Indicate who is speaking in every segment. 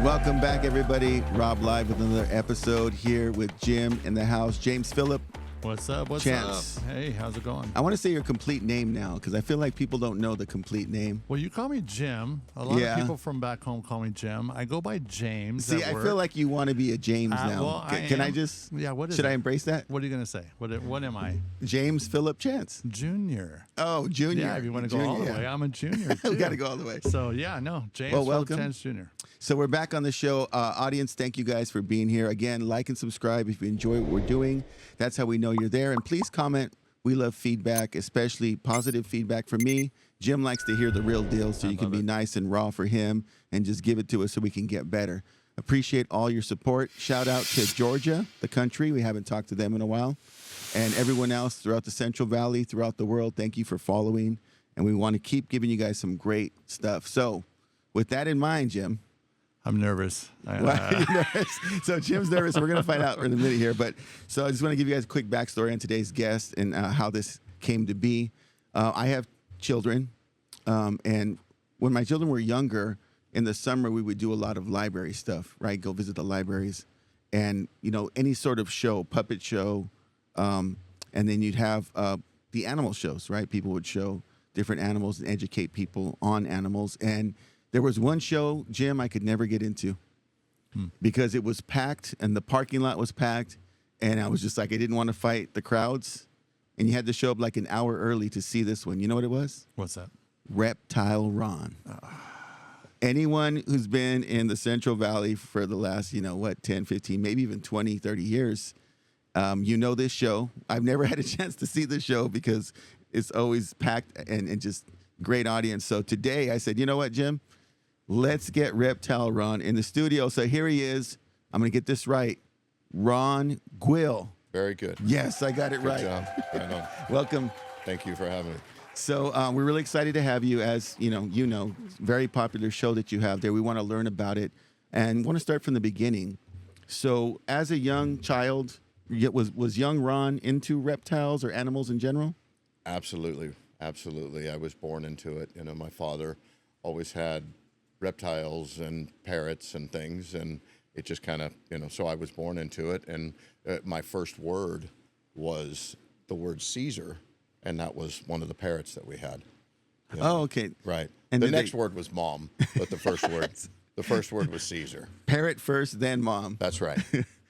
Speaker 1: Welcome back, everybody. Rob Live with another episode here with Jim in the house. James Phillip.
Speaker 2: What's up? What's
Speaker 1: Chance.
Speaker 2: up? Hey, how's it going?
Speaker 1: I want to say your complete name now because I feel like people don't know the complete name.
Speaker 2: Well, you call me Jim. A lot of people from back home call me Jim. I go by James.
Speaker 1: See, I feel like you want to be a James now.
Speaker 2: Well,
Speaker 1: Can I just?
Speaker 2: Yeah. What is?
Speaker 1: Should
Speaker 2: it?
Speaker 1: I embrace that?
Speaker 2: What are you gonna say? What am I?
Speaker 1: James Phillip Chance.
Speaker 2: Junior.
Speaker 1: Oh, Junior.
Speaker 2: Yeah. If you want to go all the way, I'm a junior.
Speaker 1: We got to go all the way.
Speaker 2: So yeah, no, James
Speaker 1: Well,
Speaker 2: Phillip
Speaker 1: welcome.
Speaker 2: Chance Junior.
Speaker 1: So we're back on the show. Audience, thank you guys for being here. Again, like and subscribe if you enjoy what we're doing. That's how we know you're there. And please comment. We love feedback, especially positive feedback from me. Jim likes to hear the real deal, so you can be nice and raw for him and just give it to us so we can get better. Appreciate all your support. Shout out to Georgia, the country. We haven't talked to them in a while. And everyone else throughout the Central Valley, throughout the world, thank you for following. And we want to keep giving you guys some great stuff. So with that in mind, Jim.
Speaker 2: I'm nervous.
Speaker 1: Why are you nervous? So Jim's nervous. We're going to find out in a minute here. But so I just want to give you guys a quick backstory on today's guest and how this came to be. I have children. And when my children were younger, in the summer, we would do a lot of library stuff, right? Go visit the libraries and, you know, any sort of show, puppet show. And then you'd have the animal shows, right? People would show different animals and educate people on animals. And there was one show, Jim, I could never get into because it was packed and the parking lot was packed. And I was just like, I didn't want to fight the crowds. And you had to show up like an hour early to see this one. You know what it was?
Speaker 2: What's that?
Speaker 1: Reptile Ron. Anyone who's been in the Central Valley for the last, 10, 15, maybe even 20, 30 years, you know this show. I've never had a chance to see this show because it's always packed and just great audience. So today I said, you know what, Jim? Let's get Reptile Ron in the studio. So here he is. I'm going to get this right. Ron Guill.
Speaker 3: Very good.
Speaker 1: Yes, I got it right.
Speaker 3: Good job. Right on.
Speaker 1: Welcome.
Speaker 3: Thank you for having me.
Speaker 1: So we're really excited to have you. As you know, very popular show that you have there. We want to learn about it and want to start from the beginning. So as a young child, was young Ron into reptiles or animals in general?
Speaker 3: Absolutely. Absolutely. I was born into it. You know, my father always had reptiles and parrots and things, and it just kind of, so I was born into it. And my first word was the word Caesar, and that was one of the parrots that we had.
Speaker 1: Oh, okay.
Speaker 3: Right.
Speaker 1: And
Speaker 3: the next word was mom, but the first word was Caesar.
Speaker 1: Parrot first, then mom.
Speaker 3: That's right.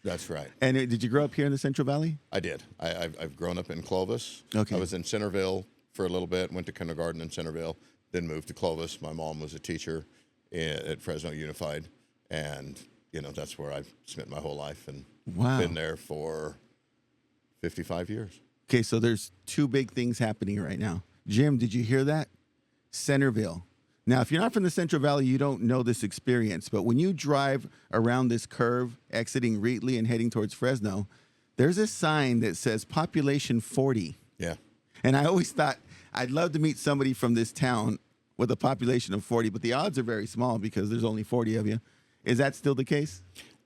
Speaker 3: That's right.
Speaker 1: And did you grow up here in the Central Valley?
Speaker 3: I did. I've grown up in Clovis.
Speaker 1: Okay.
Speaker 3: I was in Centerville for a little bit, went to kindergarten in Centerville, then moved to Clovis. My mom was a teacher at Fresno Unified, and that's where I've spent my whole life and been there for 55 years.
Speaker 1: Okay, so there's two big things happening right now. Jim, did you hear that? Centerville. Now, if you're not from the Central Valley, you don't know this experience, but when you drive around this curve, exiting Wheatley and heading towards Fresno, there's a sign that says population 40.
Speaker 3: Yeah.
Speaker 1: And I always thought I'd love to meet somebody from this town with a population of 40, but the odds are very small because there's only 40 of you. Is that still the case?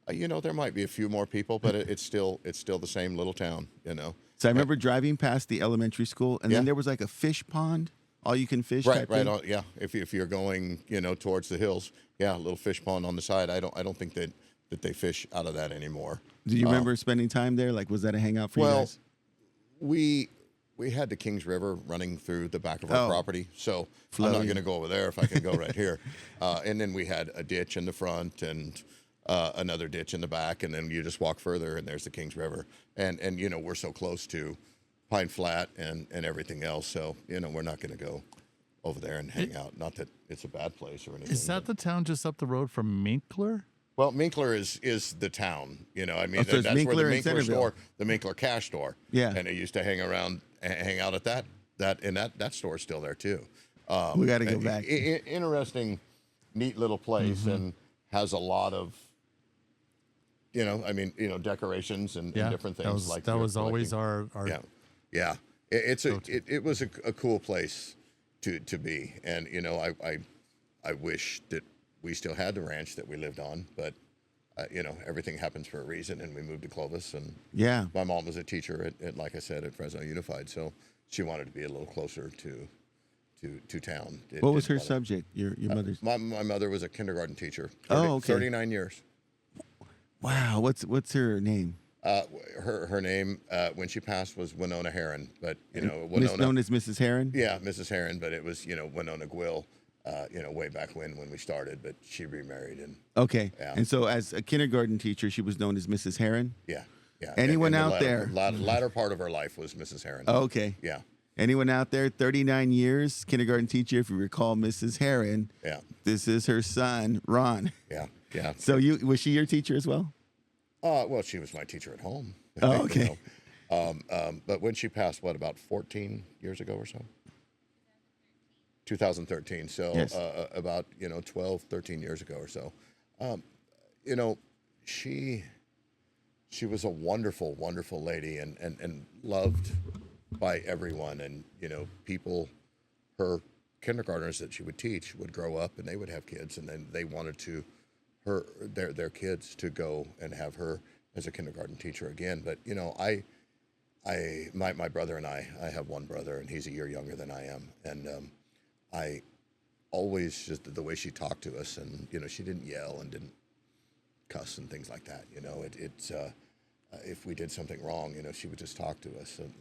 Speaker 3: There might be a few more people, but it's still the same little town,
Speaker 1: So I remember driving past the elementary school, and then there was like a fish pond, all you can fish.
Speaker 3: Right,
Speaker 1: type thing.
Speaker 3: yeah. If you're going, towards the hills, a little fish pond on the side. I don't think that they fish out of that anymore.
Speaker 1: Do you remember spending time there? Like, was that a hangout for you guys?
Speaker 3: We had the Kings River running through the back of our property, so I'm not going to go over there if I can go right here. And then we had a ditch in the front and another ditch in the back, and then you just walk further, and there's the Kings River. And we're so close to Pine Flat and everything else, so we're not going to go over there and hang out. Not that it's a bad place or anything.
Speaker 2: Is that the town just up the road from Minkler?
Speaker 3: Well, Minkler is the town,
Speaker 1: so
Speaker 3: that's
Speaker 1: Minkler
Speaker 3: where the
Speaker 1: and
Speaker 3: Minkler
Speaker 1: Centerville.
Speaker 3: store, the Minkler cash store.
Speaker 1: Yeah.
Speaker 3: And I used to hang out at that store's still there too.
Speaker 1: We got to go back.
Speaker 3: Interesting, neat little place, and has a lot of, decorations and different things
Speaker 2: that was always our
Speaker 3: yeah. It was a cool place to be, and I wish that we still had the ranch that we lived on, but everything happens for a reason, and we moved to Clovis, and my mom was a teacher at like I said, at Fresno Unified, so she wanted to be a little closer to to town.
Speaker 1: What was her subject? Your mother's?
Speaker 3: My mother was a kindergarten teacher. 39 years.
Speaker 1: Wow. What's her name?
Speaker 3: Her name when she passed was Winona Heron, but Winona,
Speaker 1: known as Mrs. Heron.
Speaker 3: Yeah, Mrs. Heron, but it was Winona Guill. Way back when we started, but she remarried and
Speaker 1: okay. Yeah. And so as a kindergarten teacher, she was known as Mrs. Heron.
Speaker 3: Yeah.
Speaker 1: Anyone out there?
Speaker 3: Latter part of her life was Mrs. Heron.
Speaker 1: Okay.
Speaker 3: Yeah.
Speaker 1: Anyone out there? 39 years, kindergarten teacher. If you recall, Mrs. Heron.
Speaker 3: Yeah.
Speaker 1: This is her son, Ron.
Speaker 3: Yeah.
Speaker 1: So was she your teacher as well?
Speaker 3: Well, she was my teacher at home.
Speaker 1: Oh, okay.
Speaker 3: But when she passed, about 14 years ago or so? 2013. So
Speaker 1: yes.
Speaker 3: About 12, 13 years ago or so. She was a wonderful, wonderful lady and loved by everyone. And people, her kindergartners that she would teach would grow up and they would have kids, and then they wanted their kids to go and have her as a kindergarten teacher again. But my brother and I have one brother, and he's a year younger than I am, and I always just the way she talked to us, and she didn't yell and didn't cuss and things like that. If we did something wrong, she would just talk to us, and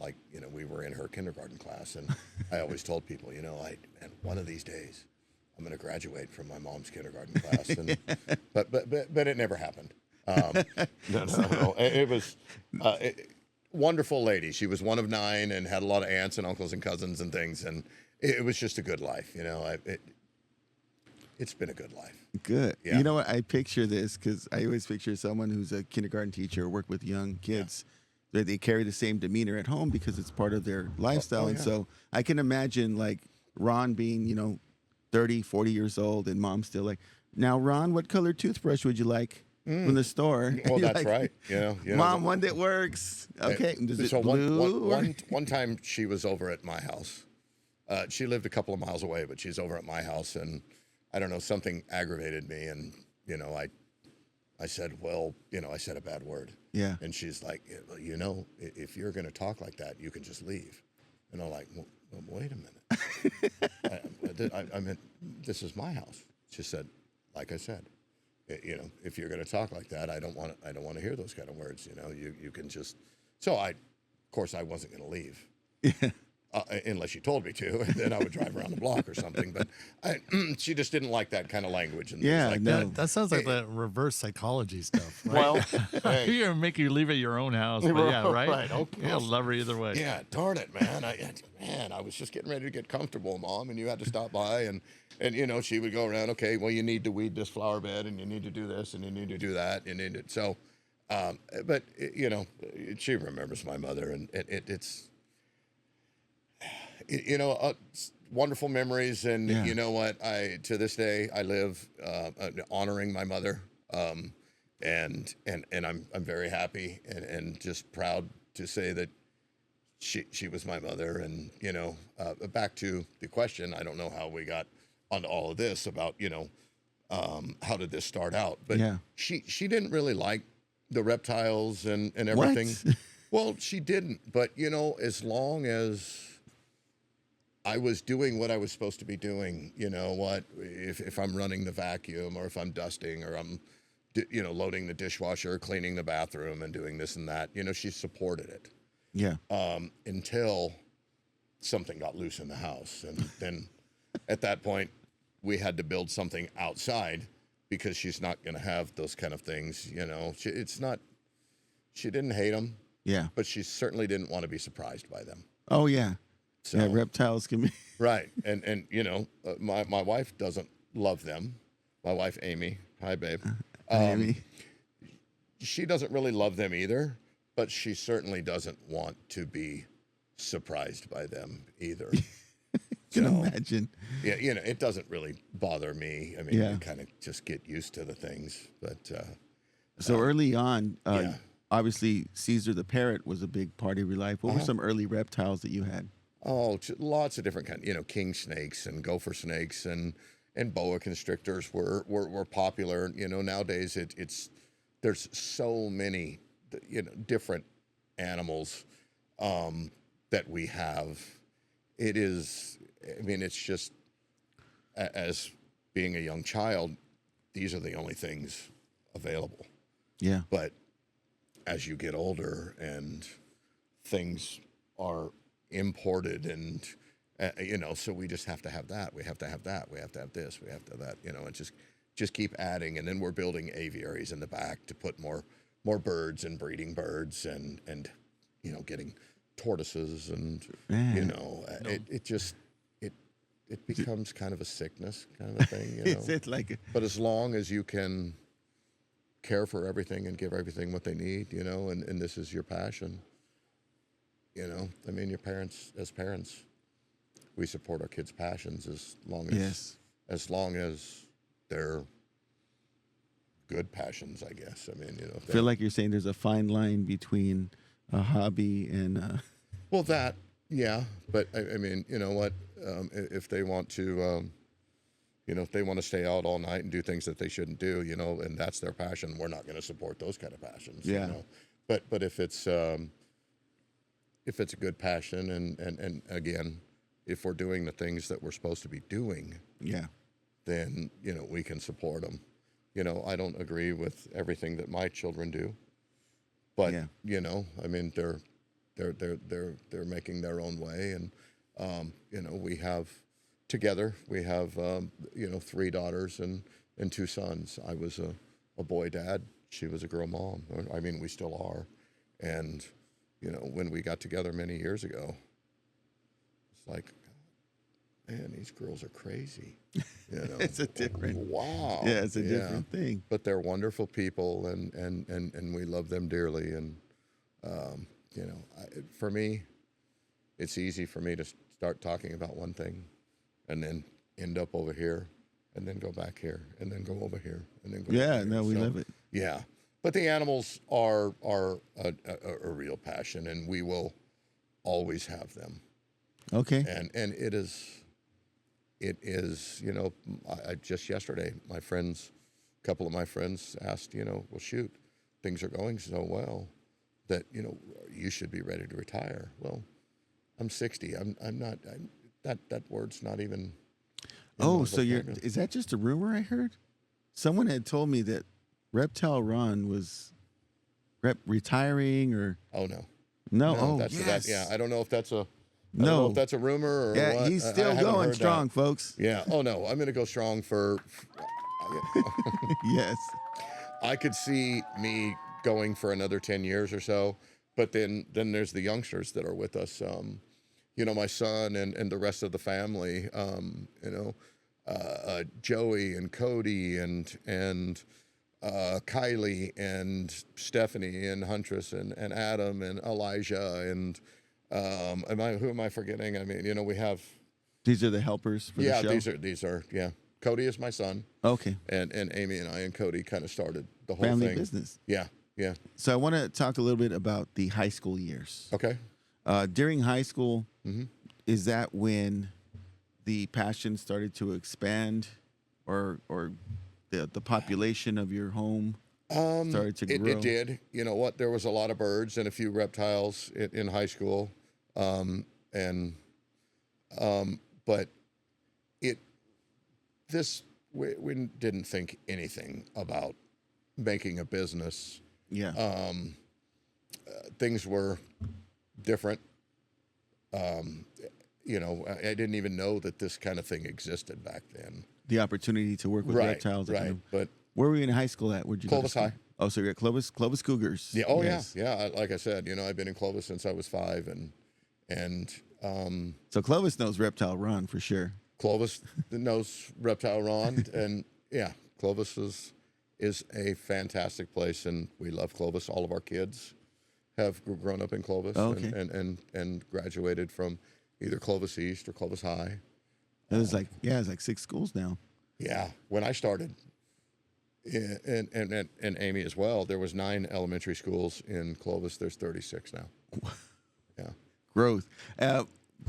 Speaker 3: we were in her kindergarten class, and I always told people, man, one of these days I'm going to graduate from my mom's kindergarten class, and but it never happened. No. It was wonderful lady. She was one of 9 and had a lot of aunts and uncles and cousins and things, and it was just a good life. It's been a good life.
Speaker 1: Good.
Speaker 3: Yeah.
Speaker 1: You know what? I picture this because I always picture someone who's a kindergarten teacher or work with young kids. Yeah. That they carry the same demeanor at home because it's part of their lifestyle. And so I can imagine like Ron being, 30, 40 years old and mom still like, now, Ron, what color toothbrush would you like from the store?
Speaker 3: Well, that's
Speaker 1: like,
Speaker 3: right.
Speaker 1: Mom, one that works. Okay. Does it
Speaker 3: so
Speaker 1: blue?
Speaker 3: one time she was over at my house. She lived a couple of miles away, but she's over at my house, and I don't know, something aggravated me, and I said, I said a bad word.
Speaker 1: Yeah.
Speaker 3: And she's like, if you're going to talk like that, you can just leave. And I'm like, well, wait a minute. I meant, this is my house. She said, like I said, if you're going to talk like that, I don't want to hear those kind of words. You can just. So of course, I wasn't going to leave.
Speaker 1: Yeah.
Speaker 3: Unless she told me to, and then I would drive around the block or something. But she just didn't like that kind of language. And
Speaker 2: that sounds like that reverse psychology stuff. Right?
Speaker 3: Well, hey.
Speaker 2: You're gonna make you leave at your own house, but yeah, right.
Speaker 3: Right. Okay.
Speaker 2: Yeah, love her either way.
Speaker 3: Yeah, darn it, man. I was just getting ready to get comfortable, Mom, and you had to stop by, and she would go around. Okay, well, you need to weed this flower bed, and you need to do this, and you need to do that, and so. But she remembers my mother, and it's. Wonderful memories, and you know what? To this day I live honoring my mother, and I'm very happy and just proud to say that she was my mother. And back to the question, I don't know how we got onto all of this about how did this start out, but she didn't really like the reptiles and everything.
Speaker 1: What?
Speaker 3: Well, she didn't, but as long as I was doing what I was supposed to be doing, if I'm running the vacuum, or if I'm dusting, or I'm, loading the dishwasher, cleaning the bathroom, and doing this and that, she supported it.
Speaker 1: Yeah.
Speaker 3: Until something got loose in the house. And then at that point, we had to build something outside because she's not going to have those kind of things. She didn't hate them.
Speaker 1: Yeah.
Speaker 3: But she certainly didn't want to be surprised by them.
Speaker 1: Oh, yeah.
Speaker 3: So,
Speaker 1: yeah, reptiles can be
Speaker 3: right, and my wife doesn't love them. My wife Amy, hi babe.
Speaker 1: Amy.
Speaker 3: She doesn't really love them either, but she certainly doesn't want to be surprised by them either.
Speaker 1: Can imagine.
Speaker 3: Yeah, it doesn't really bother me. I mean, you kind of just get used to the things. But
Speaker 1: so early on, obviously Caesar the parrot was a big part of your life. What were some early reptiles that you had?
Speaker 3: Oh, lots of different kinds. King snakes and gopher snakes and boa constrictors were popular. Nowadays there's so many different animals that we have. It is I mean, it's just as being a young child, these are the only things available.
Speaker 1: Yeah.
Speaker 3: But as you get older and things are imported and, so we just have to have that. We have to have that. We have to have this. We have to have that, and just keep adding. And then we're building aviaries in the back to put more birds and breeding birds and getting tortoises and, it becomes kind of a sickness kind of a thing,
Speaker 1: Is it like
Speaker 3: But as long as you can care for everything and give everything what they need, and this is your passion, I mean, your parents, we support our kids' passions as long as they're good passions, I guess. I mean,
Speaker 1: I feel like you're saying there's a fine line between a hobby and
Speaker 3: well, that, yeah, but I mean, you know what? If they want to, if they want to stay out all night and do things that they shouldn't do, and that's their passion, we're not going to support those kind of passions.
Speaker 1: Yeah.
Speaker 3: But if it's a good passion, and again, if we're doing the things that we're supposed to be doing,
Speaker 1: yeah,
Speaker 3: then we can support them. I don't agree with everything that my children do, but I mean, they're making their own way, and we have 3 daughters and 2 sons. I was a boy dad. She was a girl mom. I mean, we still are. And, when we got together many years ago, it's like, man, these girls are crazy.
Speaker 1: It's a different.
Speaker 3: Wow.
Speaker 1: Yeah, it's a different thing.
Speaker 3: But they're wonderful people, and we love them dearly. And, for me, it's easy for me to start talking about one thing and then end up over here and then go back here and then go over here and then go back here.
Speaker 1: No, we love it.
Speaker 3: Yeah. But the animals are a real passion, and we will always have them.
Speaker 1: Okay.
Speaker 3: And it is, I just yesterday, a couple of my friends asked, well, shoot, things are going so well that, you should be ready to retire. Well, I'm 60. I'm not, that word's not even.
Speaker 1: Oh, so is that just a rumor I heard? Someone had told me that Reptile Ron was retiring or.
Speaker 3: Oh, no.
Speaker 1: No.
Speaker 3: No,
Speaker 1: yes.
Speaker 3: That, yeah. I don't know if that's a. I don't know if that's a rumor or what.
Speaker 1: He's still going strong, folks.
Speaker 3: Yeah. Oh, no. I'm going to go strong for.
Speaker 1: Yes.
Speaker 3: I could see me going for another 10 years or so, but then there's the youngsters that are with us. My son and the rest of the family. Joey and Cody and Kylie and Stephanie and Huntress and Adam and Elijah and who am I forgetting? I mean, we have.
Speaker 1: These are the helpers for the show?
Speaker 3: these are Cody is my son.
Speaker 1: Okay.
Speaker 3: And Amy and I and Cody kind of started the whole
Speaker 1: family
Speaker 3: thing.
Speaker 1: business.
Speaker 3: Yeah.
Speaker 1: So I want to talk a little bit about the high school years.
Speaker 3: Okay.
Speaker 1: During high school, is that when the passion started to expand, or the population of your home started to grow?
Speaker 3: It did. You know what? There was a lot of birds and a few reptiles in high school, but we didn't think anything about making a business.
Speaker 1: Yeah.
Speaker 3: Things were different. I didn't even know that this kind of thing existed back then.
Speaker 1: The opportunity to work with reptiles.
Speaker 3: Right. But
Speaker 1: where were you in high school at? Where'd you go to
Speaker 3: Clovis
Speaker 1: school?
Speaker 3: High.
Speaker 1: Oh, so you're at Clovis Cougars.
Speaker 3: Yeah. Oh,
Speaker 1: yes.
Speaker 3: yeah. Like I said, I've been in Clovis since I was 5, and
Speaker 1: so Clovis knows Reptile Ron for sure.
Speaker 3: Clovis knows Reptile Ron, and Clovis is a fantastic place, and we love Clovis. All of our kids have grown up in Clovis and graduated from either Clovis East or Clovis High.
Speaker 1: It's like 6 schools now.
Speaker 3: Yeah, when I started, and Amy as well, there was 9 elementary schools in Clovis. There's 36 now. Yeah,
Speaker 1: growth.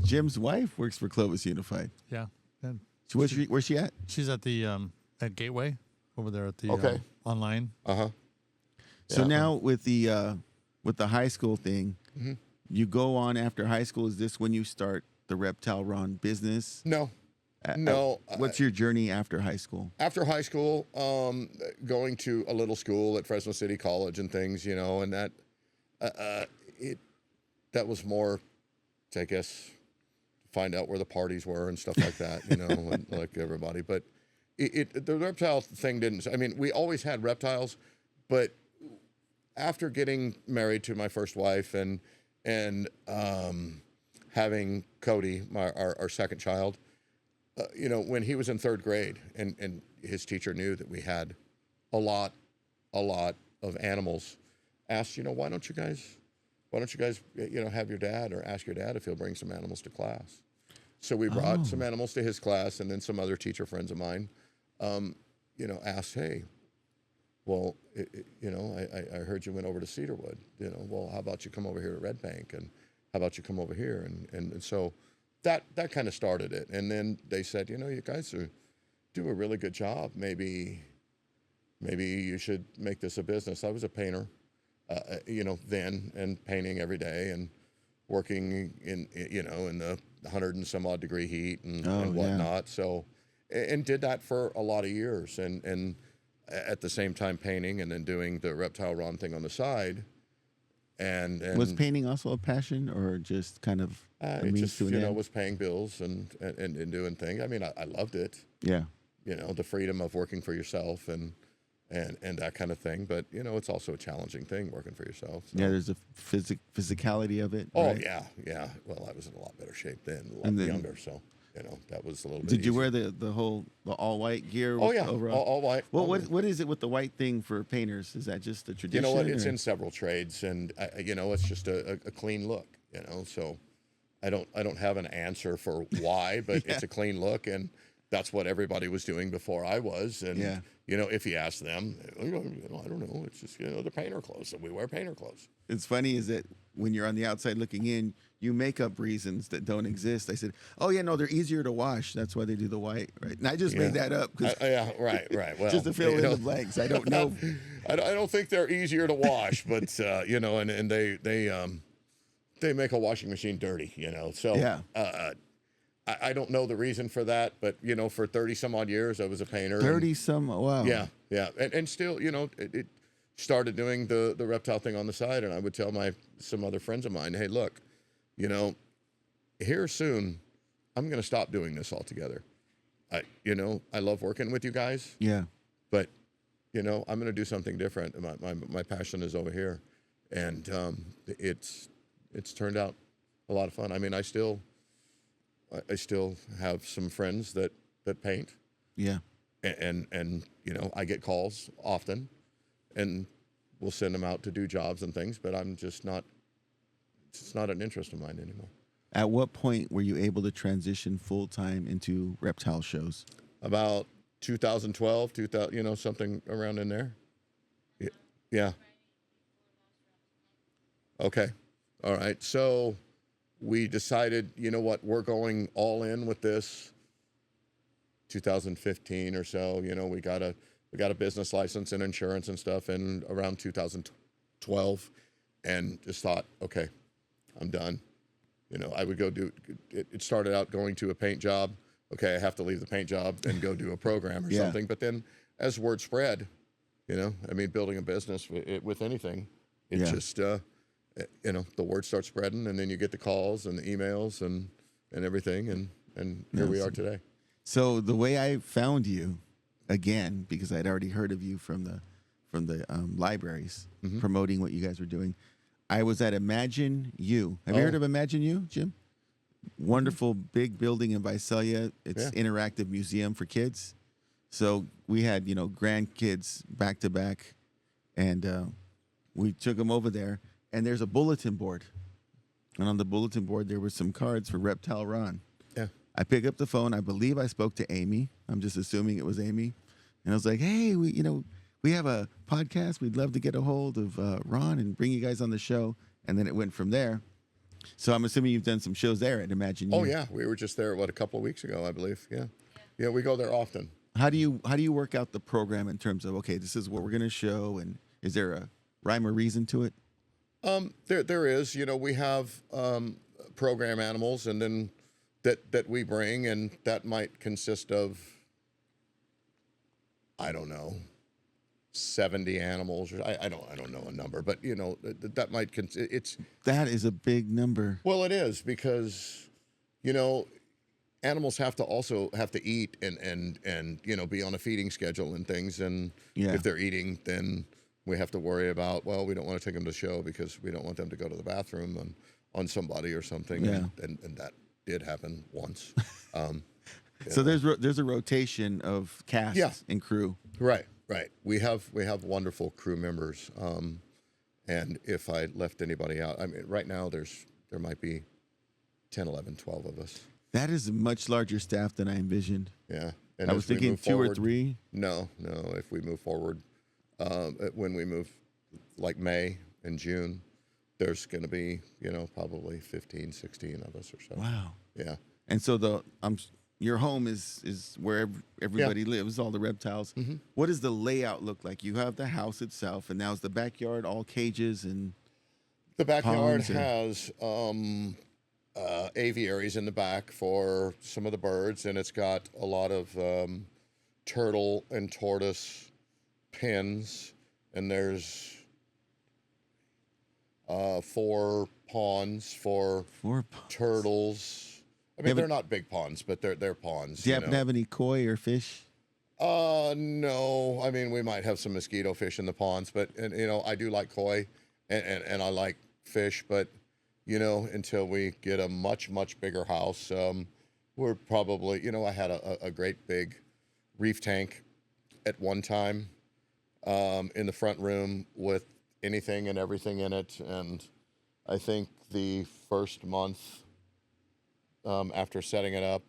Speaker 1: Jim's wife works for Clovis Unified.
Speaker 2: Yeah. And
Speaker 1: so where's she at?
Speaker 2: She's at the at Gateway over there at the online.
Speaker 1: So now with the high school thing, you go on after high school. Is this when you start the Reptile Ron business?
Speaker 3: No. No.
Speaker 1: What's your journey after high school?
Speaker 3: After high school, going to a little school at Fresno City College and things, you know, and that that was more, I guess, find out where the parties were and stuff like that, you know, and like everybody. But the reptile thing didn't. I mean, we always had reptiles, but after getting married to my first wife and having Cody, our second child, you know, when he was in third grade and his teacher knew that we had a lot of animals, asked, you know, why don't you guys, you know, have your dad or ask your dad if he'll bring some animals to class. So we brought some animals to his class, and then some other teacher friends of mine, you know, asked, hey, well, you know, I heard you went over to Cedarwood, you know, well, how about you come over here to Red Bank, and how about you come over here? And so that kind of started it. And then they said, you know, you guys do a really good job. Maybe you should make this a business. I was a painter, you know, then, and painting every day and working in, you know, in the 100 and some odd degree heat and whatnot. Yeah. So, and did that for a lot of years, and at the same time painting, and then doing the Reptile Ron thing on the side. And
Speaker 1: was painting also a passion, or just kind of
Speaker 3: it just, you know, was paying bills and doing things. I mean, I loved it. Yeah. You know, the freedom of working for yourself and that kind of thing. But, you know, it's also a challenging thing working for yourself. So.
Speaker 1: Yeah, there's a physicality of it.
Speaker 3: Oh,
Speaker 1: right?
Speaker 3: yeah. Well, I was in a lot better shape then, a lot younger, so. You know, that was a little bit.
Speaker 1: Did you wear the all white gear?
Speaker 3: Oh yeah,
Speaker 1: over
Speaker 3: all white.
Speaker 1: Well, what is it with the white thing for painters? Is that just a tradition?
Speaker 3: You know what? It's in several trades, and you know, it's just a clean look. You know, so I don't have an answer for why, but it's a clean look, and that's what everybody was doing before I was. And you know, if you ask them, you know, I don't know. It's just, you know, the painter clothes, so we wear painter clothes.
Speaker 1: It's funny is that when you're on the outside looking in, you make up reasons that don't exist. I said, oh, yeah, no, they're easier to wash. That's why they do the white, right? And I just made that up.
Speaker 3: Yeah, right. Well,
Speaker 1: just to fill in the blanks. I don't know.
Speaker 3: I don't think they're easier to wash, but, you know, and they make a washing machine dirty, you know. So I don't know the reason for that, but, you know, for 30 some odd years, I was a painter.
Speaker 1: 30 some, wow.
Speaker 3: Yeah. And still, you know, it started doing the reptile thing on the side, and I would tell some other friends of mine, hey, look, you know, here soon, I'm going to stop doing this altogether. You know, I love working with you guys. Yeah. But, you know, I'm going to do something different. My passion is over here, and it's turned out a lot of fun. I mean, I still have some friends that paint. Yeah. And you know, I get calls often, and we'll send them out to do jobs and things, but I'm just not. It's not an interest of mine anymore.
Speaker 1: At what point were you able to transition full time into reptile shows?
Speaker 3: About 2012, you know, something around in there. Yeah. Okay. All right. So we decided, you know what, we're going all in with this. 2015 or so, you know, we got a business license and insurance and stuff in around 2012, and just thought, okay, I'm done. You know, I would go do it. It started out going to a paint job. Okay, I have to leave the paint job and go do a program or something. But then, as word spread, you know, I mean, building a business with anything, it just, you know, the word starts spreading, and then you get the calls and the emails and everything, and here we are today.
Speaker 1: So the way I found you, again, because I'd already heard of you from the libraries promoting what you guys were doing, I was at Imagine You. Have you heard of Imagine You, Jim? Wonderful big building in Visalia. It's interactive museum for kids. So we had, you know, grandkids back to back, and we took them over there. And there's a bulletin board, and on the bulletin board there were some cards for Reptile Ron. Yeah. I pick up the phone. I believe I spoke to Amy. I'm just assuming it was Amy, and I was like, "Hey, we have a podcast. We'd love to get a hold of Ron and bring you guys on the show." And then it went from there. So I'm assuming you've done some shows there at Imagine You.
Speaker 3: Oh yeah, we were just there a couple of weeks ago, I believe. Yeah, we go there often.
Speaker 1: How do you work out the program in terms of, okay, this is what we're going to show, and is there a rhyme or reason to it?
Speaker 3: There is. You know, we have program animals, and then that we bring, and that might consist of, I don't know, 70 animals. Or I don't know a number, but you know that might
Speaker 1: that is a big number.
Speaker 3: Well, it is, because you know animals have to eat and you know be on a feeding schedule and things, and if they're eating, then we have to worry about, well, we don't want to take them to show because we don't want them to go to the bathroom on somebody or something.
Speaker 1: Yeah.
Speaker 3: And that did happen once.
Speaker 1: So there's a rotation of cast and crew.
Speaker 3: Right. We have wonderful crew members. And if I left anybody out, I mean, right now there might be 10, 11, 12 of us.
Speaker 1: That is a much larger staff than I envisioned.
Speaker 3: Yeah. And
Speaker 1: I was thinking 2 or 3.
Speaker 3: No. If we move forward, when we move like May and June, there's going to be, you know, probably 15, 16 of us or so.
Speaker 1: Wow.
Speaker 3: Yeah.
Speaker 1: And so your home is where everybody lives, all the reptiles. Mm-hmm. What does the layout look like? You have the house itself, and now is the backyard all cages and
Speaker 3: the backyard has aviaries in the back for some of the birds, and it's got a lot of turtle and tortoise pens, and there's 4 ponds for turtles. I mean, they're not big ponds, but they're ponds.
Speaker 1: Do you happen to have any koi or fish?
Speaker 3: No. I mean, we might have some mosquito fish in the ponds, but you know, I do like koi, and I like fish, but you know, until we get a much bigger house, we're probably, you know, I had a great big reef tank at one time in the front room with anything and everything in it, and I think the first month after setting it up,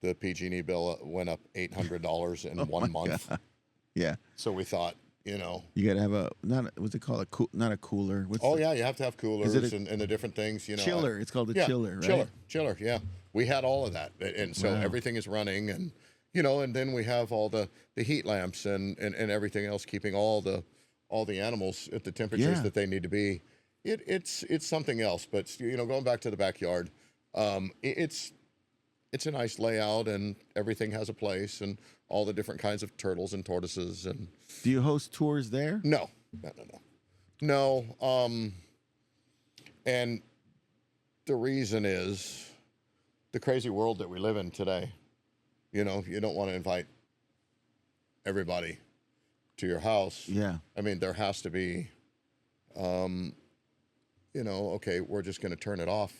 Speaker 3: the PG&E bill went up $800 in 1 month.
Speaker 1: God. Yeah.
Speaker 3: So we thought, you know,
Speaker 1: you got to have what's it called? Not a cooler.
Speaker 3: Yeah, you have to have coolers and the different things. You know,
Speaker 1: chiller. It's called a chiller, right?
Speaker 3: Chiller. Yeah, we had all of that, and so everything is running, and you know, and then we have all the heat lamps and everything else, keeping all the animals at the temperatures that they need to be. It's something else, but you know, going back to the backyard, it's a nice layout, and everything has a place, and all the different kinds of turtles and tortoises. And
Speaker 1: do you host tours there?
Speaker 3: No. And the reason is the crazy world that we live in today. You know, you don't want to invite everybody to your house.
Speaker 1: Yeah.
Speaker 3: I mean, there has to be, you know, okay, we're just going to turn it off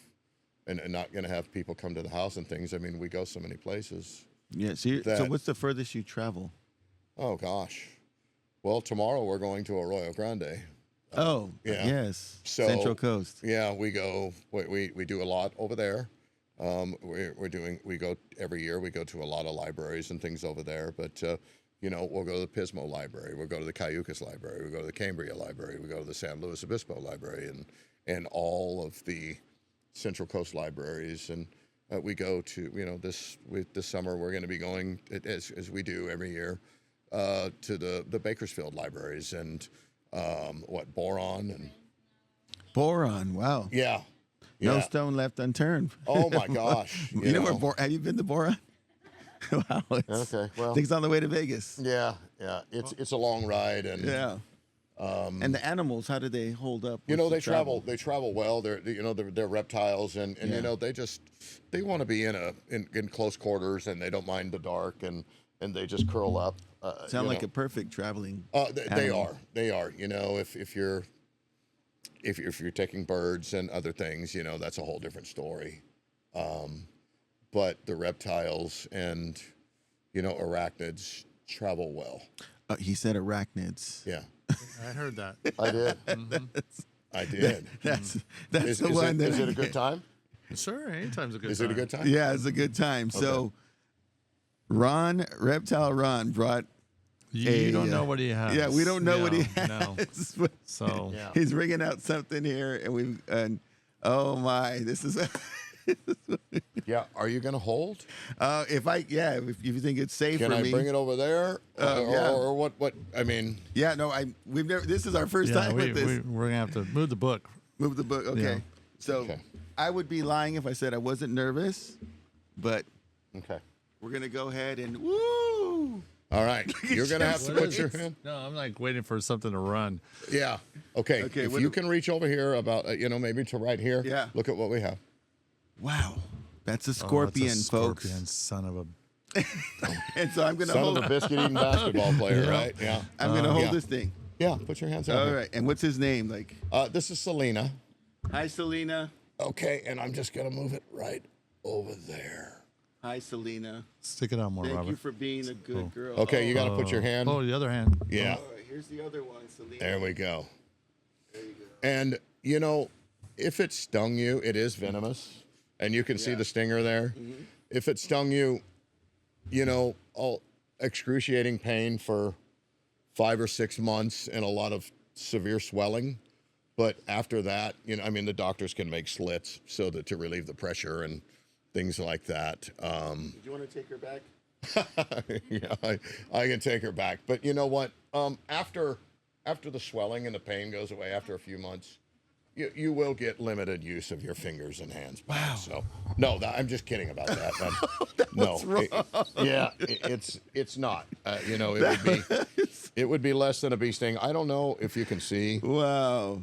Speaker 3: and not going to have people come to the house and things. I mean, we go so many places.
Speaker 1: Yeah. So what's the furthest you travel?
Speaker 3: Oh, gosh. Well, tomorrow we're going to Arroyo Grande.
Speaker 1: Yes.
Speaker 3: So,
Speaker 1: Central Coast.
Speaker 3: Yeah, we go. We do a lot over there. We go every year. We go to a lot of libraries and things over there. But you know, we'll go to the Pismo Library. We'll go to the Cayucas Library. We go to the Cambria Library. We go to the San Luis Obispo Library, and all of the Central Coast libraries. And we go to, you know, this summer we're going to be going, as we do every year, to the Bakersfield libraries and Boron.
Speaker 1: Wow.
Speaker 3: Yeah.
Speaker 1: No stone left unturned.
Speaker 3: Oh my gosh.
Speaker 1: You know where have you been to Boron? Wow.
Speaker 3: Okay. Well,
Speaker 1: I think it's on the way to Vegas.
Speaker 3: Yeah. It's a long ride, and
Speaker 1: and the animals, how do they hold up?
Speaker 3: You know, they travel well. They're reptiles, and you know, they want to be in close quarters, and they don't mind the dark, and they just curl up.
Speaker 1: Sound like a perfect traveling.
Speaker 3: They are. You know, if you're taking birds and other things, you know, that's a whole different story. But the reptiles and, you know, arachnids travel well.
Speaker 1: He said arachnids.
Speaker 3: Yeah.
Speaker 2: I heard that.
Speaker 3: I did. I did.
Speaker 1: That's the one.
Speaker 3: Is it a good time?
Speaker 2: Sure, anytime's a good time.
Speaker 3: Is it a good time?
Speaker 1: Yeah, it's a good time. Okay. So, Reptile Ron brought.
Speaker 2: You don't know what he has.
Speaker 1: Yeah, we don't know what he has.
Speaker 2: No. So
Speaker 1: he's bringing out something here, and oh my, this is.
Speaker 3: Yeah, are you going to hold?
Speaker 1: If you think it's safe
Speaker 3: Can
Speaker 1: for
Speaker 3: I
Speaker 1: me,
Speaker 3: bring it over there? Or what? I mean,
Speaker 1: yeah, no, we've never. This is our first time with this.
Speaker 2: We're gonna have to move the book.
Speaker 1: Move the book. Okay,
Speaker 2: Yeah.
Speaker 1: so I would be lying if I said I wasn't nervous, but
Speaker 3: Okay.
Speaker 1: we're gonna go ahead and woo.
Speaker 3: All right. You're gonna have to put your hand.
Speaker 2: No, I'm like waiting for something to run.
Speaker 3: Yeah. Okay.
Speaker 1: Okay,
Speaker 3: If
Speaker 1: what
Speaker 3: you
Speaker 1: do-
Speaker 3: can reach over here about maybe to right here.
Speaker 1: Yeah.
Speaker 3: Look at what we have.
Speaker 1: Wow, that's a
Speaker 2: Oh, it's a
Speaker 1: scorpion, folks.
Speaker 2: Scorpion, son of a.
Speaker 1: And so I'm gonna
Speaker 3: Son
Speaker 1: hold.
Speaker 3: of a biscuit-eating basketball player,
Speaker 2: Yeah.
Speaker 3: right? Yeah.
Speaker 1: I'm gonna hold
Speaker 3: yeah.
Speaker 1: this thing.
Speaker 3: Yeah. Put your hands out.
Speaker 1: All
Speaker 3: here.
Speaker 1: right. And what's his name? Like,
Speaker 3: This is Serena.
Speaker 1: hi, Selena.
Speaker 3: Okay, and I'm just gonna move it right over there.
Speaker 1: Hi, Selena.
Speaker 2: Stick it out more,
Speaker 1: Thank
Speaker 2: Robert.
Speaker 1: you for being a good girl.
Speaker 3: Okay, you got to put your hand.
Speaker 2: Oh, the other hand.
Speaker 3: Yeah.
Speaker 1: All right, here's the other one, Selena.
Speaker 3: There we go.
Speaker 1: There you go.
Speaker 3: And if it stung you, it is venomous, and you can see
Speaker 1: Yeah.
Speaker 3: the stinger there. If it stung you, all excruciating pain for 5 or 6 months and a lot of severe swelling. But after that, the doctors can make slits so that to relieve the pressure and things like that.
Speaker 1: Did you want to take her back?
Speaker 3: Yeah, I can take her back. But you know what? After the swelling and the pain goes away after a few months, you will get limited use of your fingers and hands back.
Speaker 1: Wow.
Speaker 3: So no, I'm just kidding about that.
Speaker 1: What's wrong?
Speaker 3: It's not. It would be less than a bee sting. I don't know if you can see.
Speaker 1: Wow.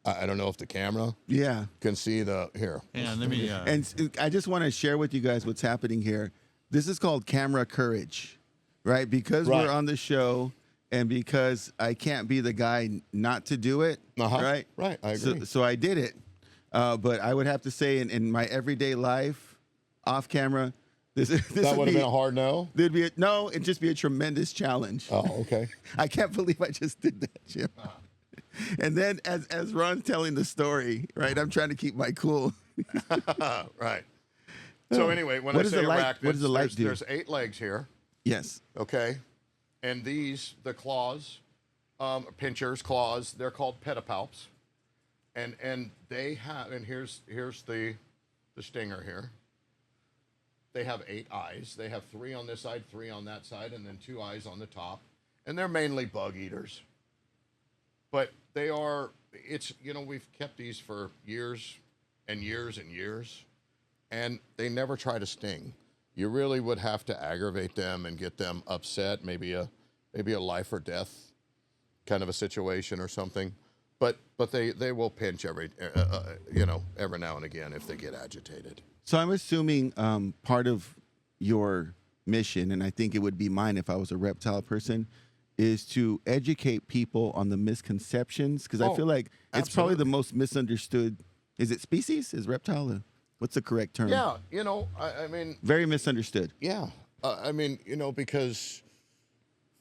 Speaker 3: I don't know if the camera
Speaker 1: Yeah.
Speaker 3: can see the here.
Speaker 2: And let me.
Speaker 1: And I just want to share with you guys what's happening here. This is called camera courage, right? Because
Speaker 3: Right.
Speaker 1: we're on the show and because I can't be the guy not to do it, right?
Speaker 3: Right, I agree.
Speaker 1: So I did it. But I would have to say in my everyday life, off camera, this
Speaker 3: That would have been a hard no.
Speaker 1: It'd just be a tremendous challenge.
Speaker 3: Oh, okay.
Speaker 1: I can't believe I just did that, Jim. And then as Ron's telling the story, right, I'm trying to keep my cool.
Speaker 3: Right. So anyway, when
Speaker 1: What
Speaker 3: I
Speaker 1: does
Speaker 3: say
Speaker 1: the light-
Speaker 3: arachnid,
Speaker 1: what does the light do?
Speaker 3: there's 8 legs here.
Speaker 1: Yes.
Speaker 3: Okay. And these, the claws, pinchers, claws, they're called pedipalps. And they have, and here's the stinger here. They have 8 eyes. They have 3 on this side, 3 on that side, and then 2 eyes on the top. And they're mainly bug eaters. But they are, we've kept these for years and years and years, and they never try to sting. You really would have to aggravate them and get them upset, maybe a life or death kind of a situation or something. But they will pinch every now and again if they get agitated.
Speaker 1: So I'm assuming part of your mission, and I think it would be mine if I was a reptile person, is to educate people on the misconceptions, because I feel like it's probably the most misunderstood. Is it species? Is reptile? What's the correct term?
Speaker 3: Yeah, I mean,
Speaker 1: Very misunderstood.
Speaker 3: yeah, because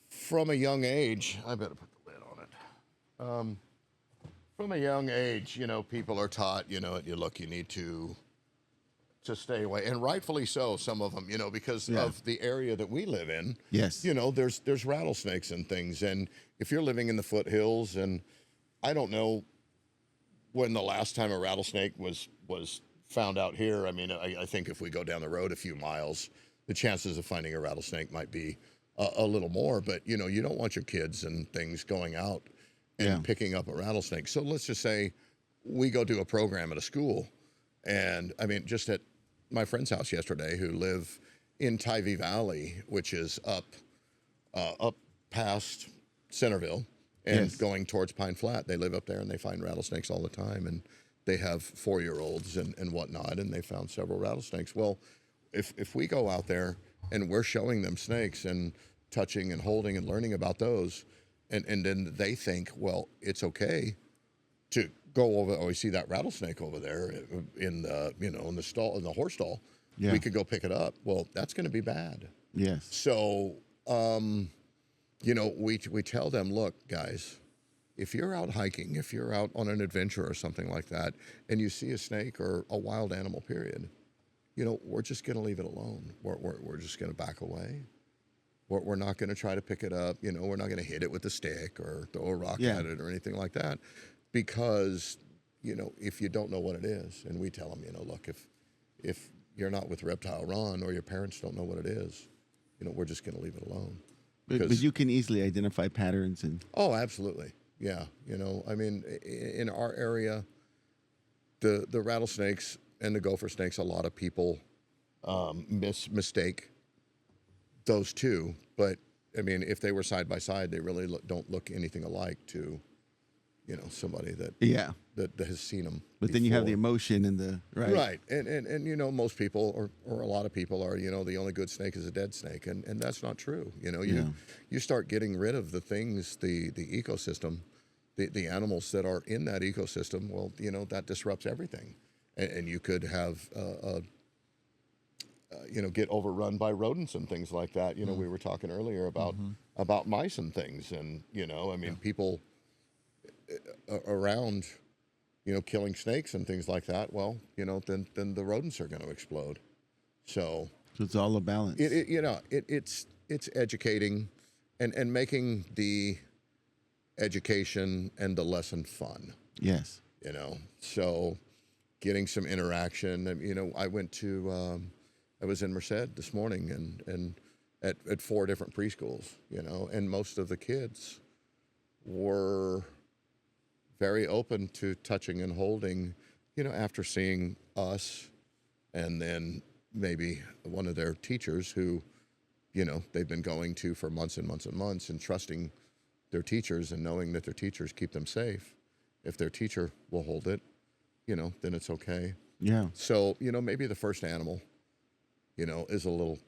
Speaker 3: from a young age, I better put the lid on it. From a young age, people are taught, you need to stay away, and rightfully so. Some of them, because of the area that we live in.
Speaker 1: Yes.
Speaker 3: There's rattlesnakes and things, and if you're living in the foothills, and I don't know when the last time a rattlesnake was found out here. I mean, I think if we go down the road a few miles, the chances of finding a rattlesnake might be a little more. But you don't want your kids and things going out and picking up a rattlesnake. So let's just say we go do a program at a school, and I mean, just at my friend's house yesterday, who live in Tybee Valley, which is up past Centerville and going towards Pine Flat. They live up there and they find rattlesnakes all the time, and they have 4-year-olds and whatnot, and they found several rattlesnakes. Well, if we go out there and we're showing them snakes and touching and holding and learning about those, and then they think, well, it's okay to go over. Oh, we see that rattlesnake over there in the in the stall, in the horse stall.
Speaker 1: Yeah.
Speaker 3: We could go pick it up. Well, that's going to be bad.
Speaker 1: Yes.
Speaker 3: So, we tell them, look, guys, if you're out hiking, if you're out on an adventure or something like that, and you see a snake or a wild animal, period, we're just going to leave it alone. We're just going to back away. We're not going to try to pick it up. We're not going to hit it with a stick or throw a rock at it or anything like that, because if you don't know what it is, and we tell them, look, if you're not with Reptile Ron or your parents don't know what it is, we're just going to leave it alone.
Speaker 1: But you can easily identify patterns and.
Speaker 3: Oh, absolutely. Yeah. I mean, in our area, the rattlesnakes the gopher snakes, a lot of people mistake those two. But I mean, if they were side by side, they really don't look anything alike to, somebody that that has seen them.
Speaker 1: But then you have the emotion and the
Speaker 3: right, and most people or a lot of people are the only good snake is a dead snake, and that's not true. You start getting rid of the things, the ecosystem, the animals that are in that ecosystem. Well, that disrupts everything, and you could have get overrun by rodents and things like that. We were talking earlier about mice and things, and people around, killing snakes and things like that. Well, then the rodents are going to explode. So
Speaker 1: it's all a balance.
Speaker 3: It's educating, and making the education and the lesson fun.
Speaker 1: Yes.
Speaker 3: So getting some interaction. I went to. I was in Merced this morning and at 4 different preschools, and most of the kids were very open to touching and holding, after seeing us, and then maybe one of their teachers who, they've been going to for months and months and months, and trusting their teachers and knowing that their teachers keep them safe. If their teacher will hold it, then it's okay.
Speaker 1: Yeah.
Speaker 3: So, maybe the first animal, is a little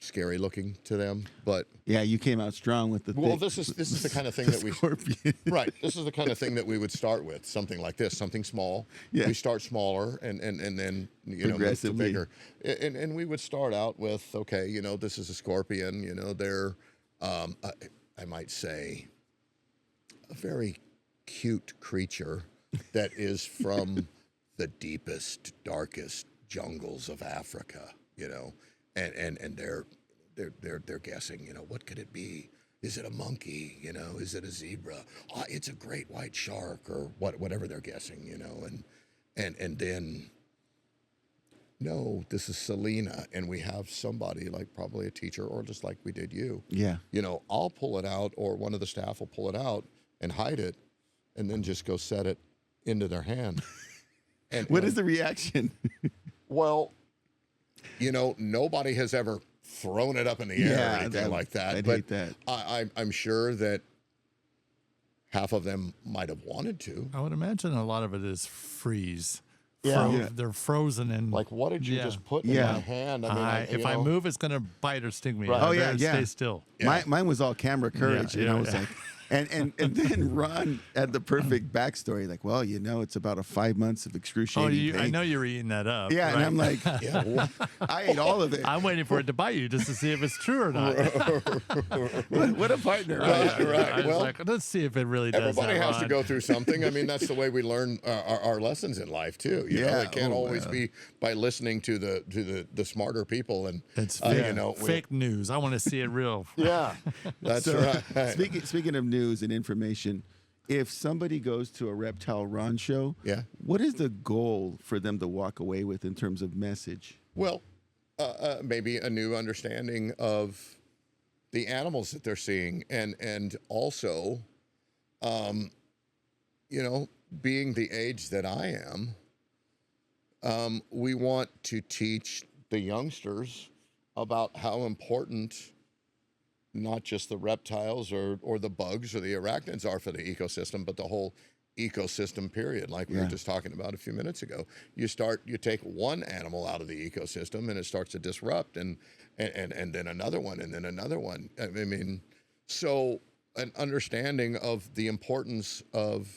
Speaker 3: scary looking to them, but
Speaker 1: yeah, you came out strong with the.
Speaker 3: Well, this is the kind of thing that we
Speaker 1: scorpion.
Speaker 3: Right. This is the kind of thing that we would start with, something like this, something small.
Speaker 1: Yeah.
Speaker 3: We start smaller and then move to bigger, and we would start out with, okay, this is a scorpion. They're I might say a very cute creature that is from the deepest, darkest jungles of Africa. And they're guessing, what could it be? Is it a monkey? Is it a zebra? Oh, it's a great white shark, or whatever they're guessing, and then, no, this is Serena, and we have somebody, like probably a teacher, or just like we did you.
Speaker 1: Yeah.
Speaker 3: I'll pull it out, or one of the staff will pull it out and hide it, and then just go set it into their hand. And
Speaker 1: what is the reaction?
Speaker 3: Well, nobody has ever thrown it up in the air or anything like that.
Speaker 1: I'd
Speaker 3: but
Speaker 1: hate that.
Speaker 3: I'm sure that half of them might have wanted to.
Speaker 2: I would imagine a lot of it is freeze.
Speaker 1: Yeah.
Speaker 2: They're frozen in.
Speaker 3: Like, what did you just put in my hand? I mean,
Speaker 2: if I move, it's going to bite or sting me.
Speaker 3: Right.
Speaker 1: Oh, yeah,
Speaker 2: Stay still.
Speaker 1: Yeah. Mine was all camera courage, and I was like, and then Ron had the perfect backstory. Like, well, it's about a 5 months of excruciating pain.
Speaker 2: I know you're eating that up.
Speaker 1: Yeah,
Speaker 2: right?
Speaker 1: and I'm like, I ate all of it.
Speaker 2: I'm waiting for it to bite you just to see if it's true or not.
Speaker 1: What a partner.
Speaker 3: Right.
Speaker 2: Well, like, let's see if it really does.
Speaker 3: Everybody has to go through something. I mean, that's the way we learn our lessons in life too. It can't always be by listening to the smarter people. And
Speaker 2: it's fake news. I want to see it real.
Speaker 3: Yeah, that's right.
Speaker 1: Speaking of news and information, if somebody goes to a Reptile Ron show, what is the goal for them to walk away with in terms of message?
Speaker 3: Well, maybe a new understanding of the animals that they're seeing, and also, being the age that I am, we want to teach the youngsters about how important not just the reptiles or the bugs or the arachnids are for the ecosystem, but the whole ecosystem period, like we were just talking about a few minutes ago. You take one animal out of the ecosystem and it starts to disrupt, and then another one, and then another one. I mean, so an understanding of the importance of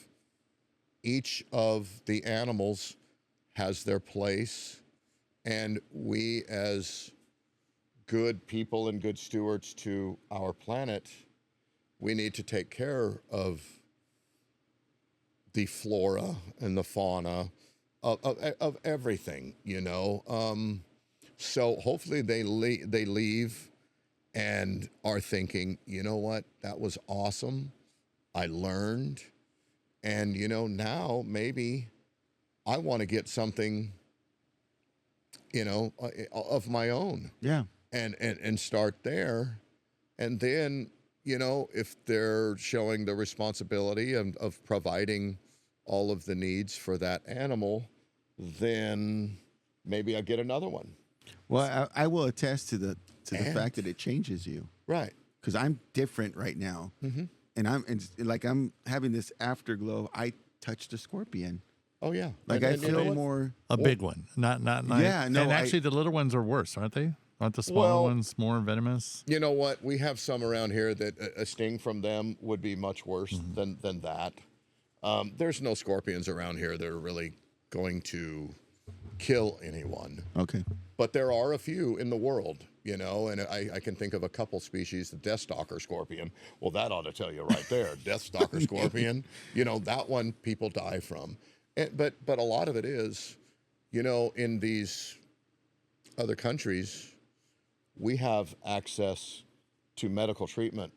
Speaker 3: each of the animals has their place, and we as good people and good stewards to our planet, we need to take care of the flora and the fauna of everything, So hopefully they leave and are thinking, what, that was awesome. I learned, and now maybe I want to get something, of my own.
Speaker 1: Yeah.
Speaker 3: And start there, and then if they're showing the responsibility of providing all of the needs for that animal, then maybe I'll get another one.
Speaker 1: Well, I will attest to the fact that it changes you.
Speaker 3: Right.
Speaker 1: Because I'm different right now. Mm-hmm. And I'm having this afterglow. I touched a scorpion.
Speaker 3: Oh, yeah.
Speaker 1: Like I feel more...
Speaker 2: A big one. Not
Speaker 1: Yeah, no.
Speaker 2: And actually, the little ones are worse, aren't they? Aren't the smaller ones more venomous?
Speaker 3: You know what? We have some around here that a sting from them would be much worse than that. There's no scorpions around here that are really going to kill anyone.
Speaker 1: Okay.
Speaker 3: But there are a few in the world, you know, and I can think of a couple species, the deathstalker scorpion. Well, that ought to tell you right there. Deathstalker scorpion, you know, that one people die from. But a lot of it is, you know, in these other countries, we have access to medical treatment,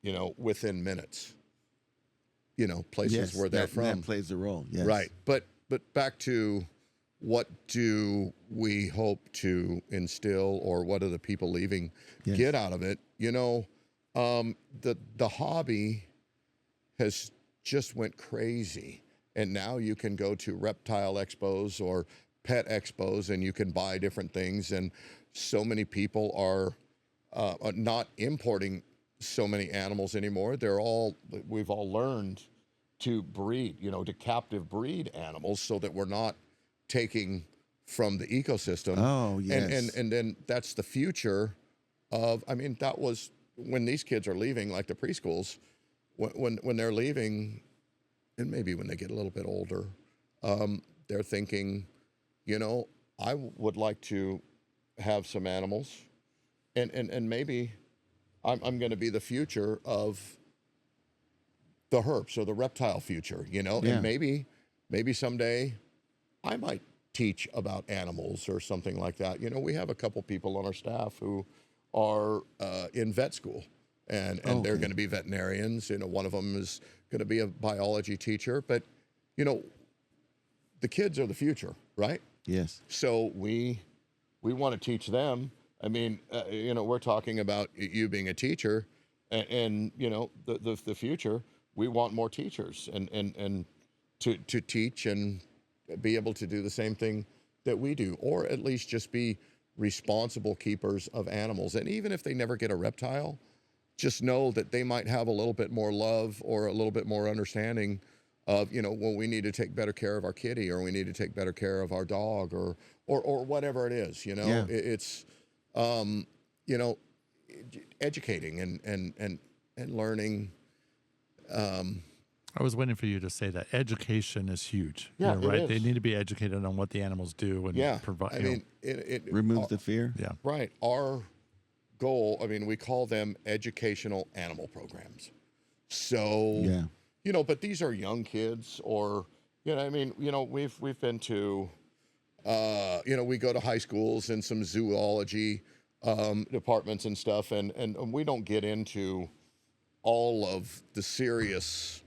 Speaker 3: you know, within minutes. You know, places where they're from.
Speaker 1: That plays a role, yes.
Speaker 3: Right. But back to what do we hope to instill, or what do the people leaving get out of it? You know, the hobby has just went crazy. And now you can go to reptile expos or pet expos and you can buy different things. And so many people are not importing so many animals anymore. We've all learned to breed, you know, to captive breed animals so that we're not taking from the ecosystem.
Speaker 1: Oh, yes.
Speaker 3: And then that's the future of, I mean, that was when these kids are leaving, like the preschools, when they're leaving, and maybe when they get a little bit older, they're thinking, you know, I would like to have some animals, and maybe I'm going to be the future of the herps or the reptile future, you know, and maybe someday I might teach about animals or something like that. You know, we have a couple people on our staff who are in vet school, and they're going to be veterinarians. You know, one of them is going to be a biology teacher, but you know, the kids are the future, right?
Speaker 1: Yes.
Speaker 3: So we want to teach them. I mean, you know, we're talking about you being a teacher, and you know, the future. We want more teachers and to teach and be able to do the same thing that we do, or at least just be responsible keepers of animals. And even if they never get a reptile, just know that they might have a little bit more love or a little bit more understanding of, you know, well, we need to take better care of our kitty, or we need to take better care of our dog, or whatever it is, you know. It's you know, educating and learning.
Speaker 2: I was waiting for you to say that education is huge.
Speaker 3: Yeah,
Speaker 2: you know, right.
Speaker 3: It is.
Speaker 2: They need to be educated on what the animals do and provide.
Speaker 3: I mean, it
Speaker 1: removes the fear.
Speaker 2: Yeah.
Speaker 3: Right. Our goal. I mean, we call them educational animal programs. So you know, but these are young kids, or you know, I mean, you know, we've been to, you know, we go to high schools and some zoology departments and stuff, and we don't get into all of the serious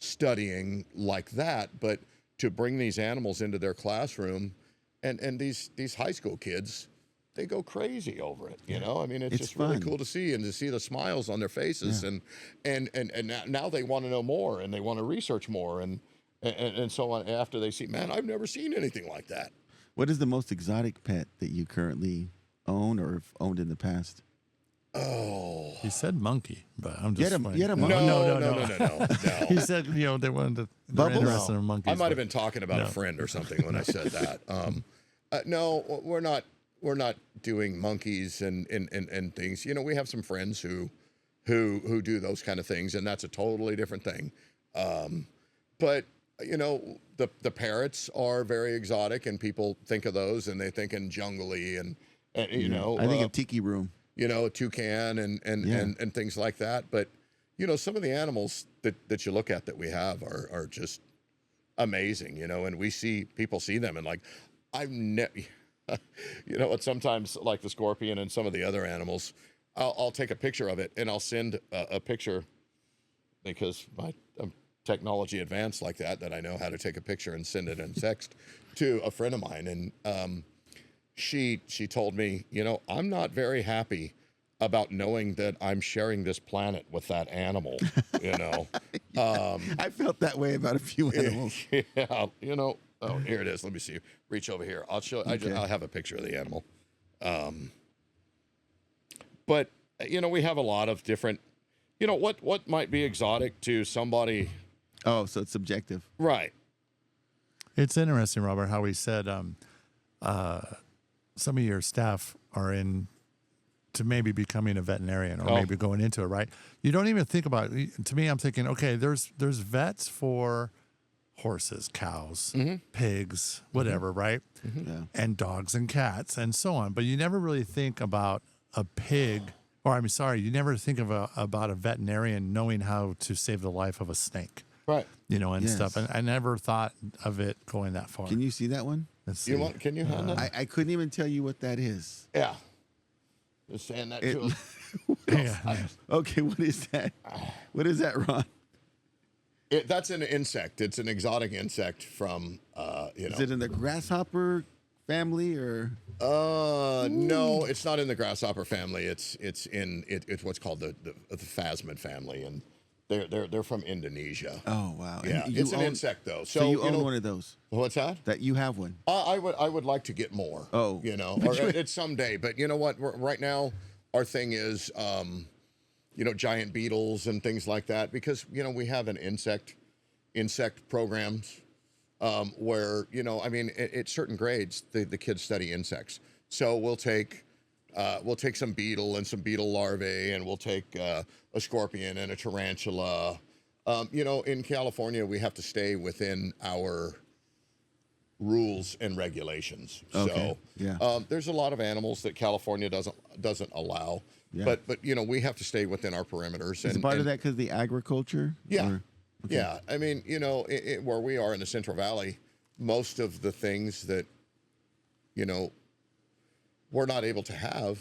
Speaker 3: studying like that, but to bring these animals into their classroom, and these high school kids, they go crazy over it, you know. I mean, it's just fun. Really cool to see, and to see the smiles on their faces, and now they want to know more, and they want to research more, and so on. After they see, man, I've never seen anything like that.
Speaker 1: What is the most exotic pet that you currently own or have owned in the past?
Speaker 3: Oh,
Speaker 2: he said monkey, but I'm just
Speaker 1: you had a monkey?
Speaker 3: No.
Speaker 2: He said, you know, they wanted to. They're interested in monkeys.
Speaker 3: I might have been talking about a friend or something when I said that. No, we're not doing monkeys and things. You know, we have some friends who do those kind of things, and that's a totally different thing. But you know, the parrots are very exotic, and people think of those, and they think in jungly, and you know,
Speaker 1: I think of tiki room.
Speaker 3: You know, toucan and things like that. But you know, some of the animals that you look at that we have are just amazing. You know, and people see them, and like I've never. You know, sometimes like the scorpion and some of the other animals, I'll take a picture of it and I'll send a picture, because I'm technology advanced like that I know how to take a picture and send it in text to a friend of mine. And she told me, you know, I'm not very happy about knowing that I'm sharing this planet with that animal, you know.
Speaker 1: I felt that way about a few animals.
Speaker 3: Yeah, you know, Oh, here it is. Let me see. Reach over here. I'll show.
Speaker 1: Okay.
Speaker 3: I'll have a picture of the animal. But we have a lot of different. What might be exotic to somebody.
Speaker 1: Oh, so it's subjective.
Speaker 3: Right.
Speaker 2: It's interesting, Robert, how he said some of your staff are in to maybe becoming a veterinarian or maybe going into it, right? You don't even think about it. To me, I'm thinking, okay, there's vets for horses, cows, pigs, whatever, right?
Speaker 1: Yeah.
Speaker 2: And dogs and cats and so on. But you never really think about a pig, or I'm sorry, you never think of about a veterinarian knowing how to save the life of a snake.
Speaker 3: Right.
Speaker 2: And stuff. And I never thought of it going that far.
Speaker 1: Can you see that one?
Speaker 2: Let's see.
Speaker 3: Can you hand that?
Speaker 1: I couldn't even tell you what that is.
Speaker 3: Yeah. Just saying that to him.
Speaker 2: Yeah.
Speaker 1: Okay, what is that? What is that, Ron?
Speaker 3: That's an insect. It's an exotic insect from,
Speaker 1: Is it in the grasshopper family or?
Speaker 3: No, it's not in the grasshopper family. It's what's called the phasmid family, and they're from Indonesia.
Speaker 1: Oh wow!
Speaker 3: Yeah, it's an insect though.
Speaker 1: So you own one of those?
Speaker 3: What's that?
Speaker 1: That you have one?
Speaker 3: I would like to get more.
Speaker 1: Oh,
Speaker 3: or it's someday. But you know what? Right now, our thing is, giant beetles and things like that, because we have an insect programs where at certain grades the kids study insects. So we'll take some beetle and some beetle larvae, and we'll take a scorpion and a tarantula. In California, we have to stay within our rules and regulations.
Speaker 1: Okay.
Speaker 3: So there's a lot of animals that California doesn't allow.
Speaker 1: Yeah.
Speaker 3: But we have to stay within our perimeters.
Speaker 1: Is part of that because of the agriculture?
Speaker 3: Yeah.
Speaker 1: Or? Okay.
Speaker 3: Yeah. I mean, where we are in the Central Valley, most of the things that, we're not able to have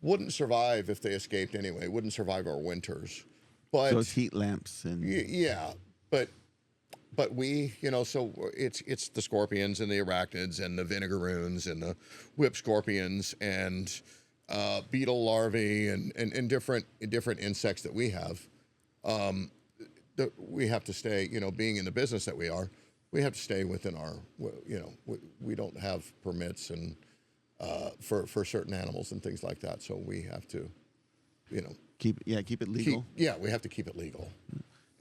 Speaker 3: wouldn't survive if they escaped anyway, wouldn't survive our winters. But
Speaker 1: So it's heat lamps and
Speaker 3: yeah, but we, so it's the scorpions and the arachnids and the vinegaroons and the whip scorpions and beetle larvae and different insects that we have. That we have to stay, being in the business that we are, we have to stay within our, we don't have permits and for certain animals and things like that. So we have to,
Speaker 1: keep it legal.
Speaker 3: We have to keep it legal.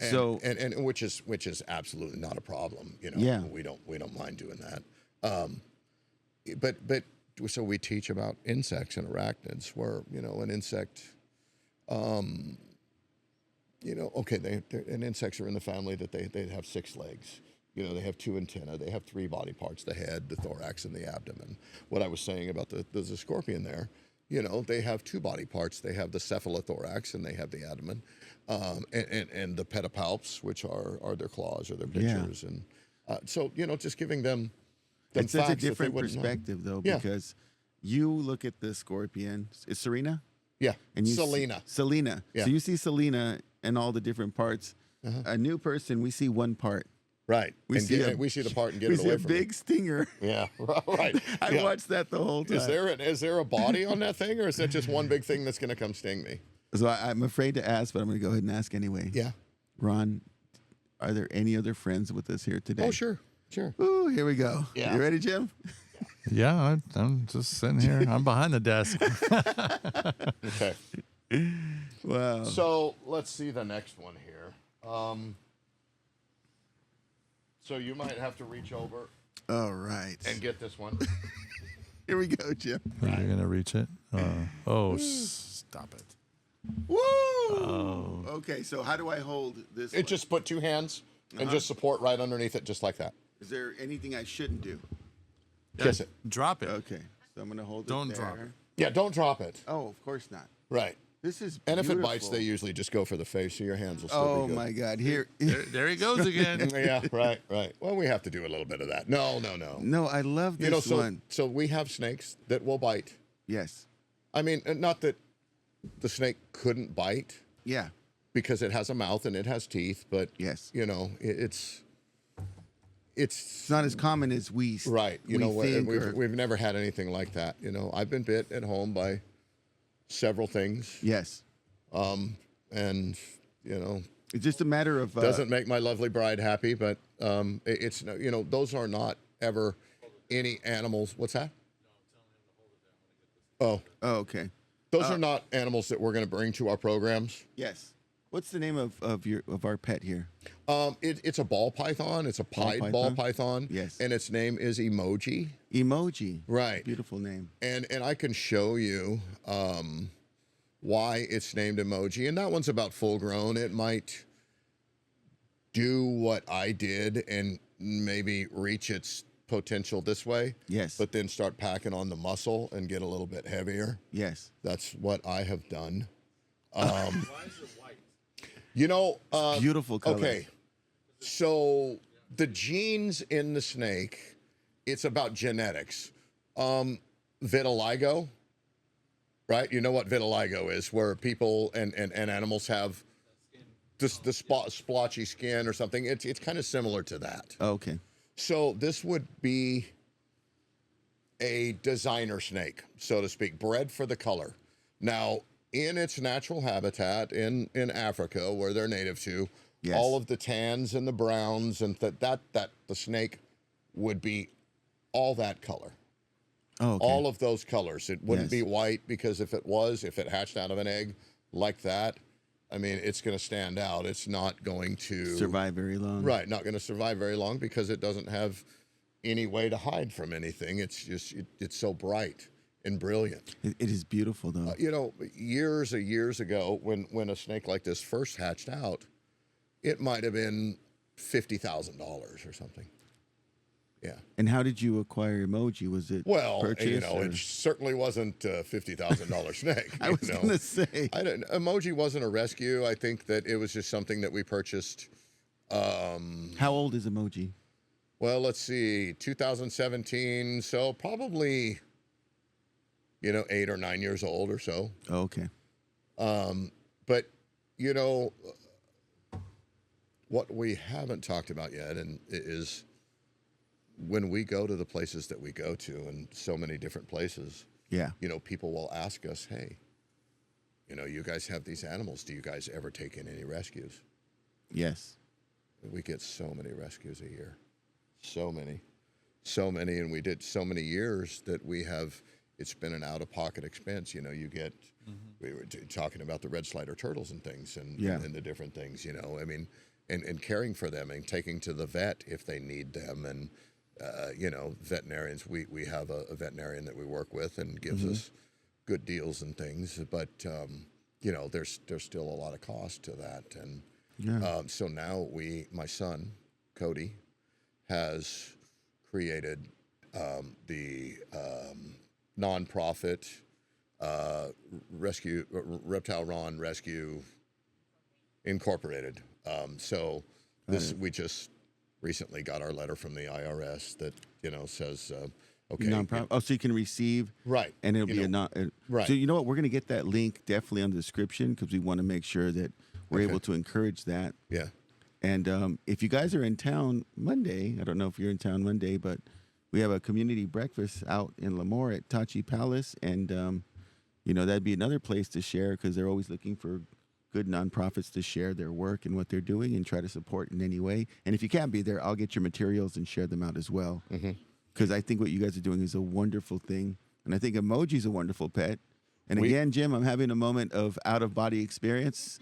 Speaker 3: And,
Speaker 1: So
Speaker 3: and which is absolutely not a problem.
Speaker 1: Yeah.
Speaker 3: we don't mind doing that. But so we teach about insects and arachnids, where an insect, and insects are in the family that they have 6 legs. They have 2 antennae. They have 3 body parts: the head, the thorax, and the abdomen. What I was saying about the scorpion there, they have 2 body parts. They have the cephalothorax and they have the abdomen, and the pedipalps, which are their claws or their pincers. And so just giving them
Speaker 1: it's such a
Speaker 3: facts that they
Speaker 1: different
Speaker 3: wouldn't know.
Speaker 1: perspective though,
Speaker 3: Yeah.
Speaker 1: because you look at the scorpion. Is Serena?
Speaker 3: Yeah,
Speaker 1: And you
Speaker 3: Selena.
Speaker 1: Selena.
Speaker 3: Yeah.
Speaker 1: So you see Selena and all the different parts. A new person, we see one part.
Speaker 3: Right.
Speaker 1: We see
Speaker 3: the part and get
Speaker 1: we
Speaker 3: it
Speaker 1: see
Speaker 3: away
Speaker 1: a
Speaker 3: from
Speaker 1: big stinger.
Speaker 3: it. Yeah, right.
Speaker 1: I watched that the whole time.
Speaker 3: Is there a body on that thing, or is that just one big thing that's going to come sting me?
Speaker 1: So I'm afraid to ask, but I'm going to go ahead and ask anyway.
Speaker 3: Yeah.
Speaker 1: Ron, are there any other friends with us here today?
Speaker 3: Oh, sure.
Speaker 1: Ooh, here we go.
Speaker 3: Yeah.
Speaker 1: You ready, Jim?
Speaker 2: Yeah, I'm just sitting here. I'm behind the desk.
Speaker 3: Okay.
Speaker 1: Wow.
Speaker 3: So let's see the next one here. So you might have to reach over
Speaker 1: All right.
Speaker 3: and get this one.
Speaker 1: Here we go, Jim.
Speaker 2: You're going to reach it? Stop it.
Speaker 1: Woo! Okay, so how do I hold this? one?
Speaker 3: Just put 2 hands and just support right underneath it, just like that.
Speaker 1: Is there anything I shouldn't do?
Speaker 3: Kiss it.
Speaker 2: Drop it.
Speaker 1: Okay, so I'm going to hold
Speaker 2: Don't
Speaker 1: it there.
Speaker 2: drop it.
Speaker 3: Yeah, don't drop it.
Speaker 1: Oh, of course not.
Speaker 3: Right.
Speaker 1: This is
Speaker 3: And if it bites,
Speaker 1: beautiful.
Speaker 3: they usually just go for the face, so your hands will still
Speaker 1: Oh
Speaker 3: be good.
Speaker 1: my God! Here.
Speaker 2: There he goes again.
Speaker 3: Yeah, right. Well, we have to do a little bit of that. No.
Speaker 1: No, I love this one.
Speaker 3: So we have snakes that will bite.
Speaker 1: Yes.
Speaker 3: I mean, not that the snake couldn't bite
Speaker 1: Yeah.
Speaker 3: because it has a mouth and it has teeth, but
Speaker 1: Yes.
Speaker 3: it's
Speaker 1: It's not as common as we
Speaker 3: right.
Speaker 1: we think or-
Speaker 3: We've never had anything like that. I've been bit at home by several things,
Speaker 1: Yes.
Speaker 3: and
Speaker 1: It's just a matter of
Speaker 3: Doesn't make my lovely bride happy, but it's those are not ever any animals. What's that? Oh,
Speaker 1: okay.
Speaker 3: those are not animals that we're going to bring to our programs.
Speaker 1: Yes. What's the name of our pet here?
Speaker 3: It's a ball python. It's a pied ball python.
Speaker 1: Yes.
Speaker 3: And its name is Emoji.
Speaker 1: Emoji.
Speaker 3: Right.
Speaker 1: Beautiful name.
Speaker 3: And I can show you why it's named Emoji. And that one's about full grown. It might do what I did and maybe reach its potential this way.
Speaker 1: Yes.
Speaker 3: But then start packing on the muscle and get a little bit heavier.
Speaker 1: Yes.
Speaker 3: That's what I have done.
Speaker 4: Why is it white?
Speaker 1: Beautiful color.
Speaker 3: Okay. So the genes in the snake, it's about genetics. Vitiligo, right? You know what vitiligo is, where people and animals have the splotchy skin or something. It's kind of similar to that.
Speaker 1: Okay.
Speaker 3: So this would be a designer snake, so to speak, bred for the color. Now, in its natural habitat in Africa, where they're native to,
Speaker 1: yes,
Speaker 3: all of the tans and the browns and that the snake would be all that color.
Speaker 1: Oh, okay.
Speaker 3: All of those colors. It wouldn't
Speaker 1: Yes.
Speaker 3: be white, because if it hatched out of an egg like that, I mean, it's going to stand out. It's not going to
Speaker 1: survive very long.
Speaker 3: Right, not going to survive very long because it doesn't have any way to hide from anything. It's just it's so bright and brilliant.
Speaker 1: It is beautiful, though.
Speaker 3: Years ago, when a snake like this first hatched out, it might have been $50,000 or something. Yeah.
Speaker 1: And how did you acquire Emoji? Was it purchased, or?
Speaker 3: It certainly wasn't a $50,000 snake.
Speaker 1: I was going to say.
Speaker 3: Emoji wasn't a rescue. I think that it was just something that we purchased.
Speaker 1: How old is Emoji?
Speaker 3: Well, let's see, 2017. So probably, 8 or 9 years old or so.
Speaker 1: Oh, okay.
Speaker 3: But, what we haven't talked about yet is when we go to the places that we go to, and so many different places,
Speaker 1: Yeah.
Speaker 3: People will ask us, hey, you guys have these animals. Do you guys ever take in any rescues?
Speaker 1: Yes.
Speaker 3: We get so many rescues a year. So many. And we did so many years that it's been an out-of-pocket expense. You get, we were talking about the red slider turtles and things and the different things, I mean, and caring for them and taking to the vet if they need them. And, veterinarians, we have a veterinarian that we work with and gives us good deals and things. But, there's still a lot of cost to that. And so now my son, Cody, has created the nonprofit Reptile Ron Rescue Incorporated. We just recently got our letter from the IRS that says okay.
Speaker 1: Nonprofit. Oh, so you can receive.
Speaker 3: Right.
Speaker 1: And it'll be a non.
Speaker 3: Right.
Speaker 1: So you know what? We're going to get that link definitely on the description because we want to make sure that we're able to encourage that.
Speaker 3: Yeah.
Speaker 1: And if you guys are in town Monday, I don't know if you're in town Monday, but we have a community breakfast out in Lemoore at Tachi Palace. And, that'd be another place to share because they're always looking for good nonprofits to share their work and what they're doing and try to support in any way. And if you can't be there, I'll get your materials and share them out as well. Because I think what you guys are doing is a wonderful thing. And I think Emoji's a wonderful pet. And again, Jim, I'm having a moment of out-of-body experience.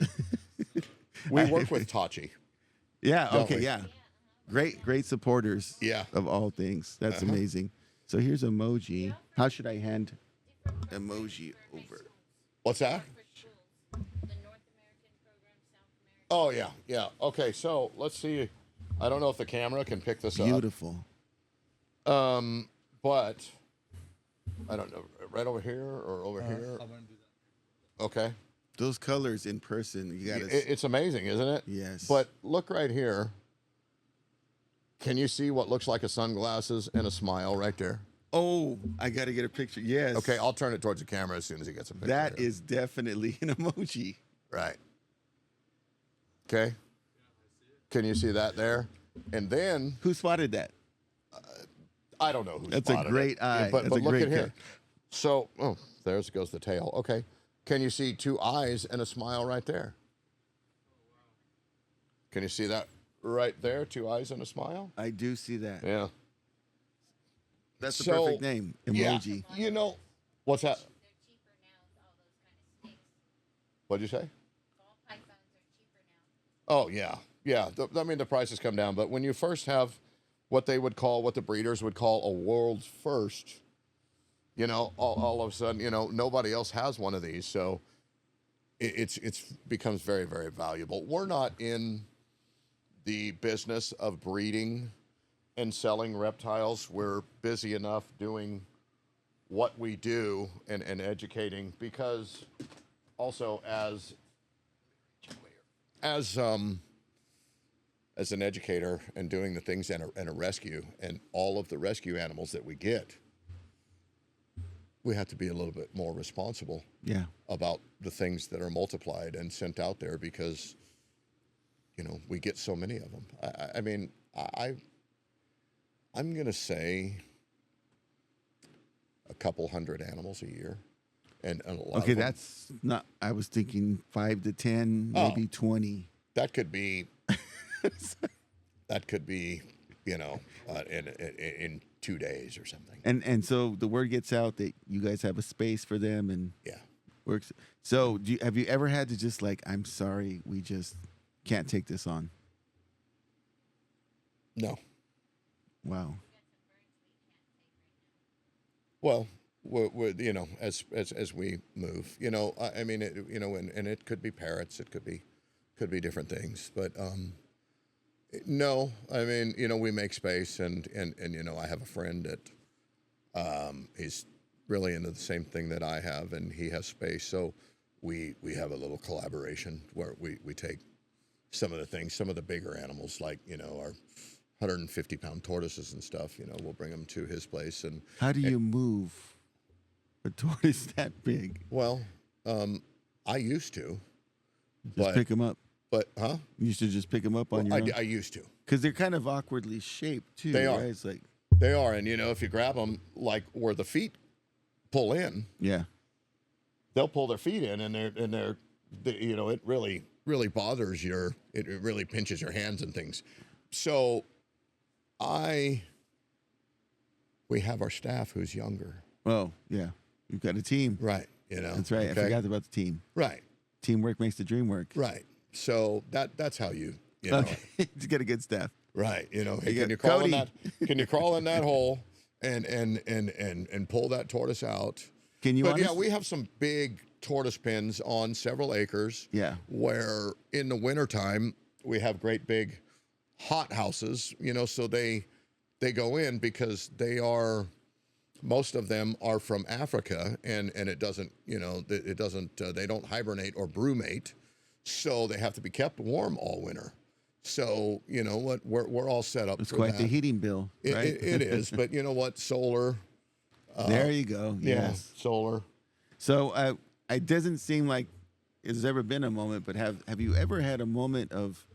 Speaker 3: We work with Tachi.
Speaker 1: Yeah.
Speaker 3: Don't
Speaker 1: Okay.
Speaker 3: we?
Speaker 1: Yeah. Great supporters.
Speaker 3: Yeah.
Speaker 1: Of all things. That's amazing. So here's Emoji. How should I hand Emoji over?
Speaker 3: What's that? Oh, yeah. Yeah. Okay. So let's see. I don't know if the camera can pick this up.
Speaker 1: Beautiful.
Speaker 3: But I don't know. Right over here or over here?
Speaker 2: I'm going to do that.
Speaker 3: Okay.
Speaker 1: Those colors in person, you got to.
Speaker 3: It's amazing, isn't it?
Speaker 1: Yes.
Speaker 3: But look right here. Can you see what looks like a sunglasses and a smile right there?
Speaker 1: Oh, I got to get a picture. Yes.
Speaker 3: Okay, I'll turn it towards the camera as soon as he gets a picture.
Speaker 1: That
Speaker 3: here.
Speaker 1: is definitely an emoji.
Speaker 3: Right. Okay. Can you see that there? And then
Speaker 1: Who spotted that?
Speaker 3: I don't know who
Speaker 1: That's a
Speaker 3: spotted
Speaker 1: great
Speaker 3: it.
Speaker 1: eye.
Speaker 3: But
Speaker 1: That's a
Speaker 3: look
Speaker 1: great
Speaker 3: at here.
Speaker 1: catch.
Speaker 3: So, there goes the tail. Okay. Can you see two eyes and a smile right there? Can you see that right there? 2 eyes and a smile.
Speaker 1: I do see that.
Speaker 3: Yeah.
Speaker 1: That's the
Speaker 3: So,
Speaker 1: perfect name. Emoji.
Speaker 3: Yeah, you know, what's that?
Speaker 5: They're cheaper now with all those kind of sticks.
Speaker 3: What'd you say?
Speaker 5: Ball pythons are cheaper now.
Speaker 3: Oh, yeah. Yeah. I mean, the prices come down. But when you first have what the breeders would call a world's first, you know, all of a sudden, you know, nobody else has one of these. So it's becomes very, very valuable. We're not in the business of breeding and selling reptiles. We're busy enough doing what we do and educating, because also as an educator and doing the things in a rescue, and all of the rescue animals that we get, we have to be a little bit more responsible about the things that are multiplied and sent out there, because, you know, we get so many of them. I mean, I'm going to say a couple hundred animals a year. And a lot
Speaker 1: Okay,
Speaker 3: of them,
Speaker 1: that's not. I was thinking 5 to 10, maybe 20.
Speaker 3: that could be, you know, in 2 days or something.
Speaker 1: And so the word gets out that you guys have a space for them and
Speaker 3: Yeah.
Speaker 1: works. So have you ever had to just like, I'm sorry, we just can't take this on?
Speaker 3: No.
Speaker 1: Wow.
Speaker 3: Well, we're you know, as we move, you know, I mean, you know, and it could be parrots, it could be different things, but no, I mean, you know, we make space, and you know, I have a friend that he's really into the same thing that I have, and he has space, so we have a little collaboration where we take some of the things, some of the bigger animals, like, you know, our 150-pound tortoises and stuff, you know, we'll bring them to his place. And
Speaker 1: How do you move a tortoise that big?
Speaker 3: well, I used to,
Speaker 1: Just
Speaker 3: but
Speaker 1: pick them up.
Speaker 3: huh?
Speaker 1: You used to just pick them up on your own?
Speaker 3: I used to.
Speaker 1: Because they're kind of awkwardly shaped too.
Speaker 3: They are.
Speaker 1: Right? It's like,
Speaker 3: They are, and you know, if you grab them like where the feet pull in,
Speaker 1: yeah.
Speaker 3: they'll pull their feet in, and they're you know, it really bothers it really pinches your hands and things. So we have our staff who's younger.
Speaker 1: Oh, yeah. You've got a team.
Speaker 3: Right. You know.
Speaker 1: That's right.
Speaker 3: Okay?
Speaker 1: I forgot about the team.
Speaker 3: Right.
Speaker 1: Teamwork makes the dream work.
Speaker 3: Right. So that's how you know.
Speaker 1: Okay. to get a good staff.
Speaker 3: Right. You know, hey,
Speaker 1: You
Speaker 3: can
Speaker 1: got
Speaker 3: you crawl in
Speaker 1: Cody.
Speaker 3: that? Can you crawl in that hole and pull that tortoise out?
Speaker 1: Can you?
Speaker 3: But yeah, we have some big tortoise pens on several acres.
Speaker 1: Yeah.
Speaker 3: Where in the wintertime we have great big hot houses. You know, so they go in because most of them are from Africa, and it doesn't, you know, it doesn't. They don't hibernate or brumate, so they have to be kept warm all winter. So you know what, we're all set up.
Speaker 1: It's
Speaker 3: for
Speaker 1: quite
Speaker 3: that.
Speaker 1: the heating bill, right?
Speaker 3: It is, but you know what, solar.
Speaker 1: There you go. Yes.
Speaker 3: Yeah, solar.
Speaker 1: So it doesn't seem like there's ever been a moment, but have you ever had a moment of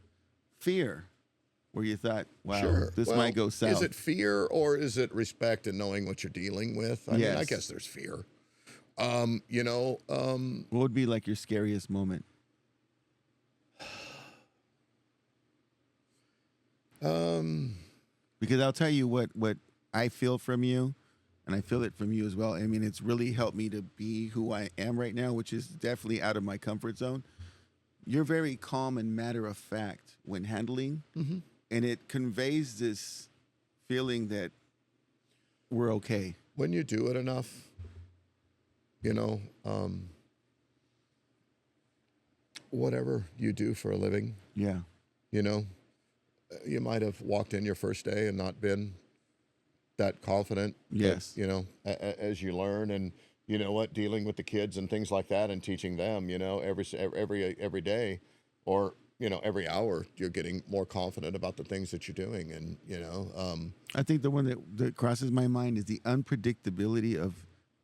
Speaker 1: fear where you thought, wow,
Speaker 3: Sure.
Speaker 1: this
Speaker 3: Well,
Speaker 1: might go south?
Speaker 3: Is it fear, or is it respect and knowing what you're dealing with? I mean, I
Speaker 1: Yes.
Speaker 3: guess there's fear. You know,
Speaker 1: What would be like your scariest moment? Because I'll tell you what I feel from you, and I feel it from you as well. I mean, it's really helped me to be who I am right now, which is definitely out of my comfort zone. You're very calm and matter of fact when handling, and it conveys this feeling that we're okay.
Speaker 3: when you do it enough, you know, whatever you do for a living,
Speaker 1: Yeah.
Speaker 3: you know, you might have walked in your first day and not been that confident. but,
Speaker 1: Yes.
Speaker 3: you know, as you learn, and you know what, dealing with the kids and things like that, and teaching them, you know, every day, or you know, every hour, you're getting more confident about the things that you're doing, and you know,
Speaker 1: I think the one that crosses my mind is the unpredictability of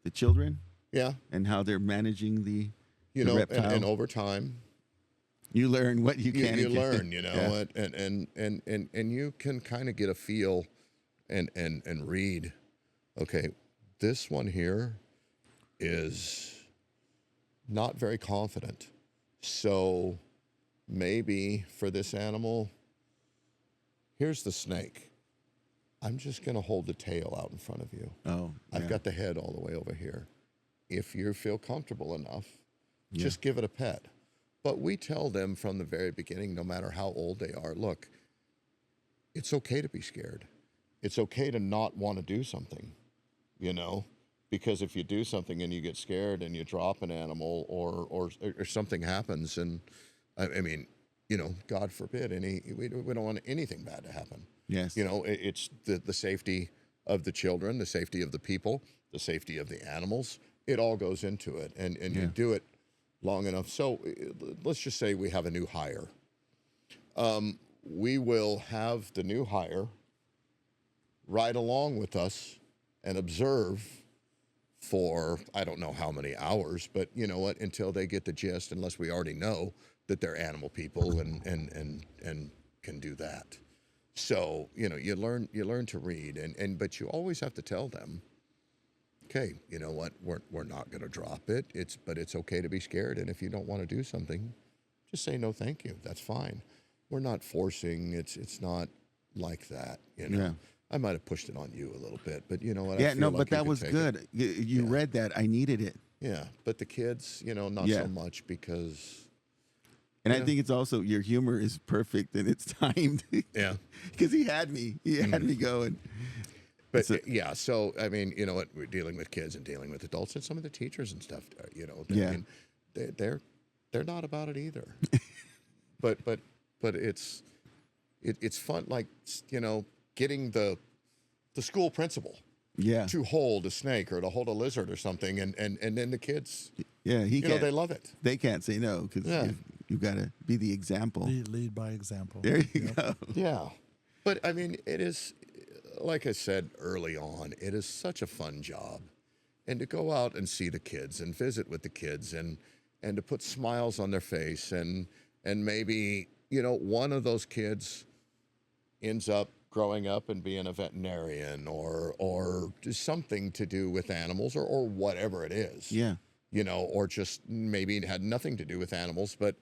Speaker 1: the children
Speaker 3: yeah,
Speaker 1: and how they're managing the
Speaker 3: you
Speaker 1: the
Speaker 3: know,
Speaker 1: reptile.
Speaker 3: and over time,
Speaker 1: You learn what you can.
Speaker 3: you
Speaker 1: and can't.
Speaker 3: learn, you know,
Speaker 1: Yeah.
Speaker 3: and you can kind of get a feel and read, okay, this one here is not very confident, so maybe for this animal, here's the snake. I'm just going to hold the tail out in front of you.
Speaker 1: Oh,
Speaker 3: I've got the head all the way over here. If you feel comfortable enough, just give it a pet. But we tell them from the very beginning, no matter how old they are, look, it's okay to be scared. It's okay to not want to do something, you know, because if you do something and you get scared and you drop an animal or something happens, and I mean, you know, God forbid, we don't want anything bad to happen.
Speaker 1: Yes.
Speaker 3: You know, it's the safety of the children, the safety of the people, the safety of the animals. It all goes into it, and you do it long enough. So let's just say we have a new hire. We will have the new hire ride along with us and observe for, I don't know how many hours, but you know what, until they get the gist, unless we already know that they're animal people and can do that. So, you know, you learn to read, but you always have to tell them, okay, you know what, we're not going to drop it. But it's okay to be scared, and if you don't want to do something, just say no, thank you. That's fine. We're not forcing. It's not like that, you know.
Speaker 1: Yeah.
Speaker 3: I might have pushed it on you a little bit, but you know what?
Speaker 1: Yeah,
Speaker 3: I feel
Speaker 1: no,
Speaker 3: like
Speaker 1: but
Speaker 3: you
Speaker 1: that
Speaker 3: could
Speaker 1: was
Speaker 3: take
Speaker 1: good.
Speaker 3: it.
Speaker 1: You read that. I needed it.
Speaker 3: Yeah, but the kids, you know, not so much because.
Speaker 1: And I think it's also your humor is perfect and it's timed.
Speaker 3: Yeah.
Speaker 1: Because he had me. He had me going.
Speaker 3: But so I mean, you know what? We're dealing with kids and dealing with adults, and some of the teachers and stuff. You know, I mean, they're not about it either. but it's fun. Like, you know, getting the school principal.
Speaker 1: Yeah.
Speaker 3: To hold a snake or to hold a lizard or something, and then the kids.
Speaker 1: Yeah,
Speaker 3: you know, they love it.
Speaker 1: They can't say no because you've got to be the example.
Speaker 2: Lead by example.
Speaker 1: There you go.
Speaker 3: Yeah, but I mean, it is, like I said early on, it is such a fun job, and to go out and see the kids and visit with the kids and to put smiles on their face and maybe, you know, one of those kids ends up growing up and being a veterinarian or just something to do with animals or whatever it is.
Speaker 1: Yeah.
Speaker 3: You know, or just maybe it had nothing to do with animals, but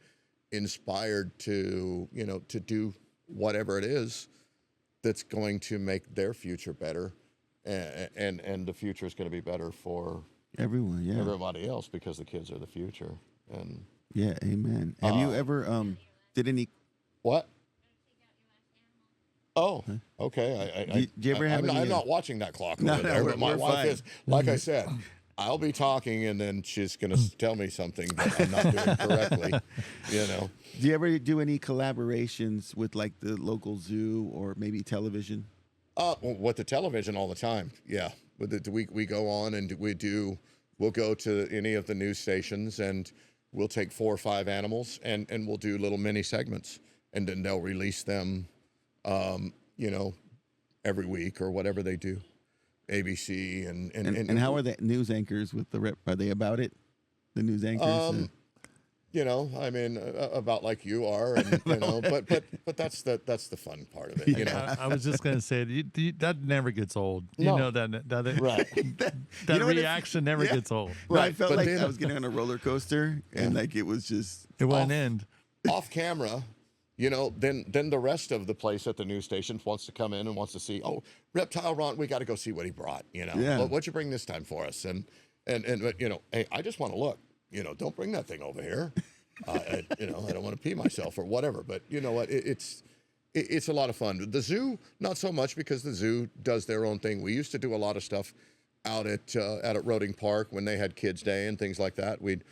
Speaker 3: inspired to, you know, to do whatever it is that's going to make their future better. And the future is going to be better for
Speaker 1: everyone,
Speaker 3: everybody else, because the kids are the future. And
Speaker 1: yeah, amen. Have you ever did any
Speaker 3: what? Oh, okay.
Speaker 1: Did you ever have
Speaker 3: I'm not watching that clock over there, but my wife is. Like I said, I'll be talking, and then she's going to tell me something that I'm not doing correctly, you know.
Speaker 1: Do you ever do any collaborations with like the local zoo or maybe television?
Speaker 3: With the television all the time, yeah. We go on and we'll go to any of the news stations, and we'll take 4 or 5 animals, and we'll do little mini segments, and then they'll release them, you know, every week or whatever they do. ABC and
Speaker 1: how are the news anchors with the are they about it? The news anchors?
Speaker 3: You know, I mean, about like you are, and you know, but that's the fun part of it. You know,
Speaker 2: I was just gonna say that never gets old. You know that
Speaker 3: right?
Speaker 2: that reaction never gets old.
Speaker 1: Right. I felt like I was getting on a roller coaster, and like it was just
Speaker 2: wouldn't end
Speaker 3: off camera. You know, then the rest of the place at the news station wants to come in and wants to see, oh, Reptile Ron, we got to go see what he brought. You know, what'd you bring this time for us? And you know, hey, I just want to look. You know, don't bring that thing over here. You know, I don't want to pee myself or whatever. But you know what? It's a lot of fun. The zoo, not so much, because the zoo does their own thing. We used to do a lot of stuff out at Roding Park when they had Kids Day and things like that. We'd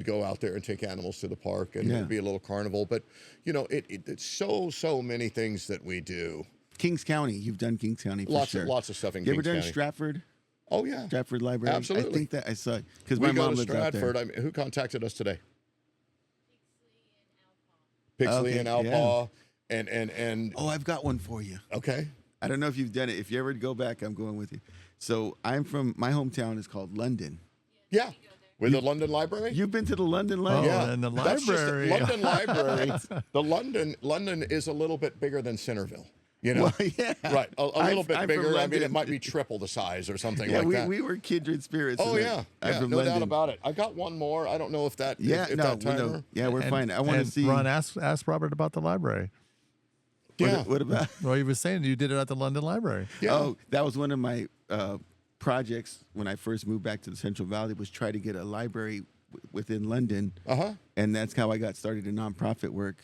Speaker 3: go out there and take animals to the park, and it'd be a little carnival. But you know, it's so many things that we do.
Speaker 1: Kings County, you've done Kings County for
Speaker 3: lots of stuff in Kings County.
Speaker 1: You ever done Stratford?
Speaker 3: Oh yeah,
Speaker 1: Stratford Library.
Speaker 3: Absolutely.
Speaker 1: I think that I saw it because my mom lives out there.
Speaker 3: I mean, who contacted us today? Pixley and Alpaw.
Speaker 1: Yeah.
Speaker 3: And
Speaker 1: oh, I've got one for you.
Speaker 3: Okay.
Speaker 1: I don't know if you've done it. If you ever go back, I'm going with you. So I'm from my hometown is called London.
Speaker 3: Yeah. With the London Library?
Speaker 1: You've been to the London Library?
Speaker 2: Oh, and the library.
Speaker 3: London Library. The London is a little bit bigger than Centerville. You know,
Speaker 1: Well, yeah.
Speaker 3: right? A little bit
Speaker 1: I'm from
Speaker 3: bigger. I mean,
Speaker 1: London.
Speaker 3: it might be triple the size or something
Speaker 1: Yeah,
Speaker 3: like that.
Speaker 1: we were kindred spirits.
Speaker 3: Oh
Speaker 1: in
Speaker 3: yeah,
Speaker 1: that. I'm
Speaker 3: yeah,
Speaker 1: from
Speaker 3: no
Speaker 1: London.
Speaker 3: doubt about it. I got one more. I don't know if that.
Speaker 1: Yeah,
Speaker 3: if
Speaker 1: no,
Speaker 3: that timer.
Speaker 1: no, yeah, we're fine. I want to
Speaker 2: And
Speaker 1: see.
Speaker 2: Ron, ask Robert about the library.
Speaker 3: Yeah.
Speaker 1: What about?
Speaker 2: Well, you were saying you did it at the London Library.
Speaker 3: Yeah.
Speaker 1: Oh, that was one of my projects when I first moved back to the Central Valley. Was try to get a library within London, and that's how I got started in nonprofit work.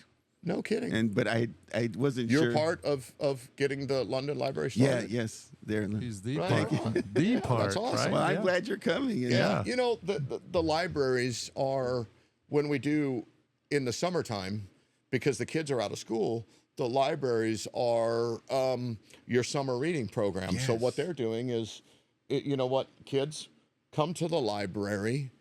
Speaker 3: No kidding.
Speaker 1: But I wasn't
Speaker 3: You're
Speaker 1: sure.
Speaker 3: part of getting the London Library started.
Speaker 1: Yeah, yes, there.
Speaker 2: He's the
Speaker 3: Right.
Speaker 2: part. The part.
Speaker 3: That's awesome.
Speaker 2: Right?
Speaker 1: Well, I'm
Speaker 2: Yeah.
Speaker 1: glad you're coming. and-
Speaker 3: Yeah. You know, the libraries are, when we do in the summertime, because the kids are out of school, the libraries are your summer reading program. So what they're doing is, you know what, kids, come to the library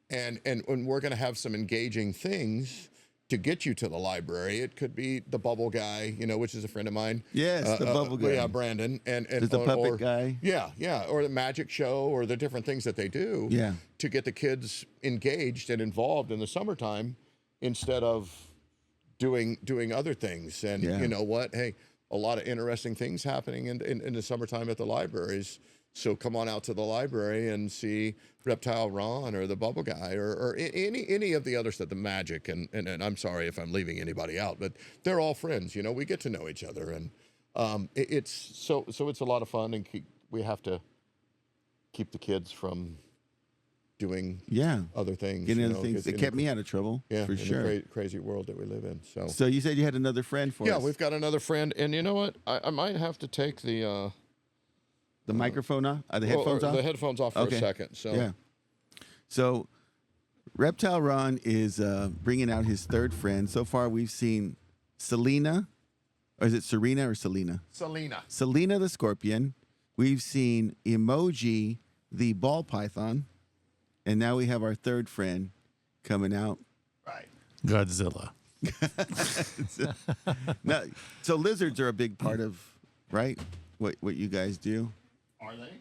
Speaker 3: and we're going to have some engaging things to get you to the library. It could be the bubble guy, you know, which is a friend of mine.
Speaker 1: Yes, the bubble guy.
Speaker 3: Yeah, Brandon. And
Speaker 1: There's the puppet guy.
Speaker 3: Yeah, yeah. Or the magic show or the different things that they do to get the kids engaged and involved in the summertime instead of doing other things. And you know what? Hey, a lot of interesting things happening in the summertime at the libraries. So come on out to the library and see Reptile Ron or the Bubble Guy or any of the other stuff, the magic. And I'm sorry if I'm leaving anybody out, but they're all friends. You know, we get to know each other, and it's it's a lot of fun. And we have to keep the kids from doing other things.
Speaker 1: Getting
Speaker 3: you
Speaker 1: other
Speaker 3: know,
Speaker 1: things. It kept me out of trouble.
Speaker 3: Yeah,
Speaker 1: for
Speaker 3: in
Speaker 1: sure.
Speaker 3: the crazy world that we live in.
Speaker 1: So you said you had another friend for us.
Speaker 3: Yeah, we've got another friend, and you know what? I might have to take the
Speaker 1: microphone off, the headphones off.
Speaker 3: The headphones off for a second. So
Speaker 1: yeah. So Reptile Ron is bringing out his third friend. So far, we've seen Selena, or is it Serena or Selena?
Speaker 3: Selena.
Speaker 1: Selena the scorpion. We've seen Emoji the ball python, and now we have our third friend coming out.
Speaker 3: Right.
Speaker 2: Godzilla.
Speaker 1: Now, so lizards are a big part of, right? What you guys do?
Speaker 3: Are they?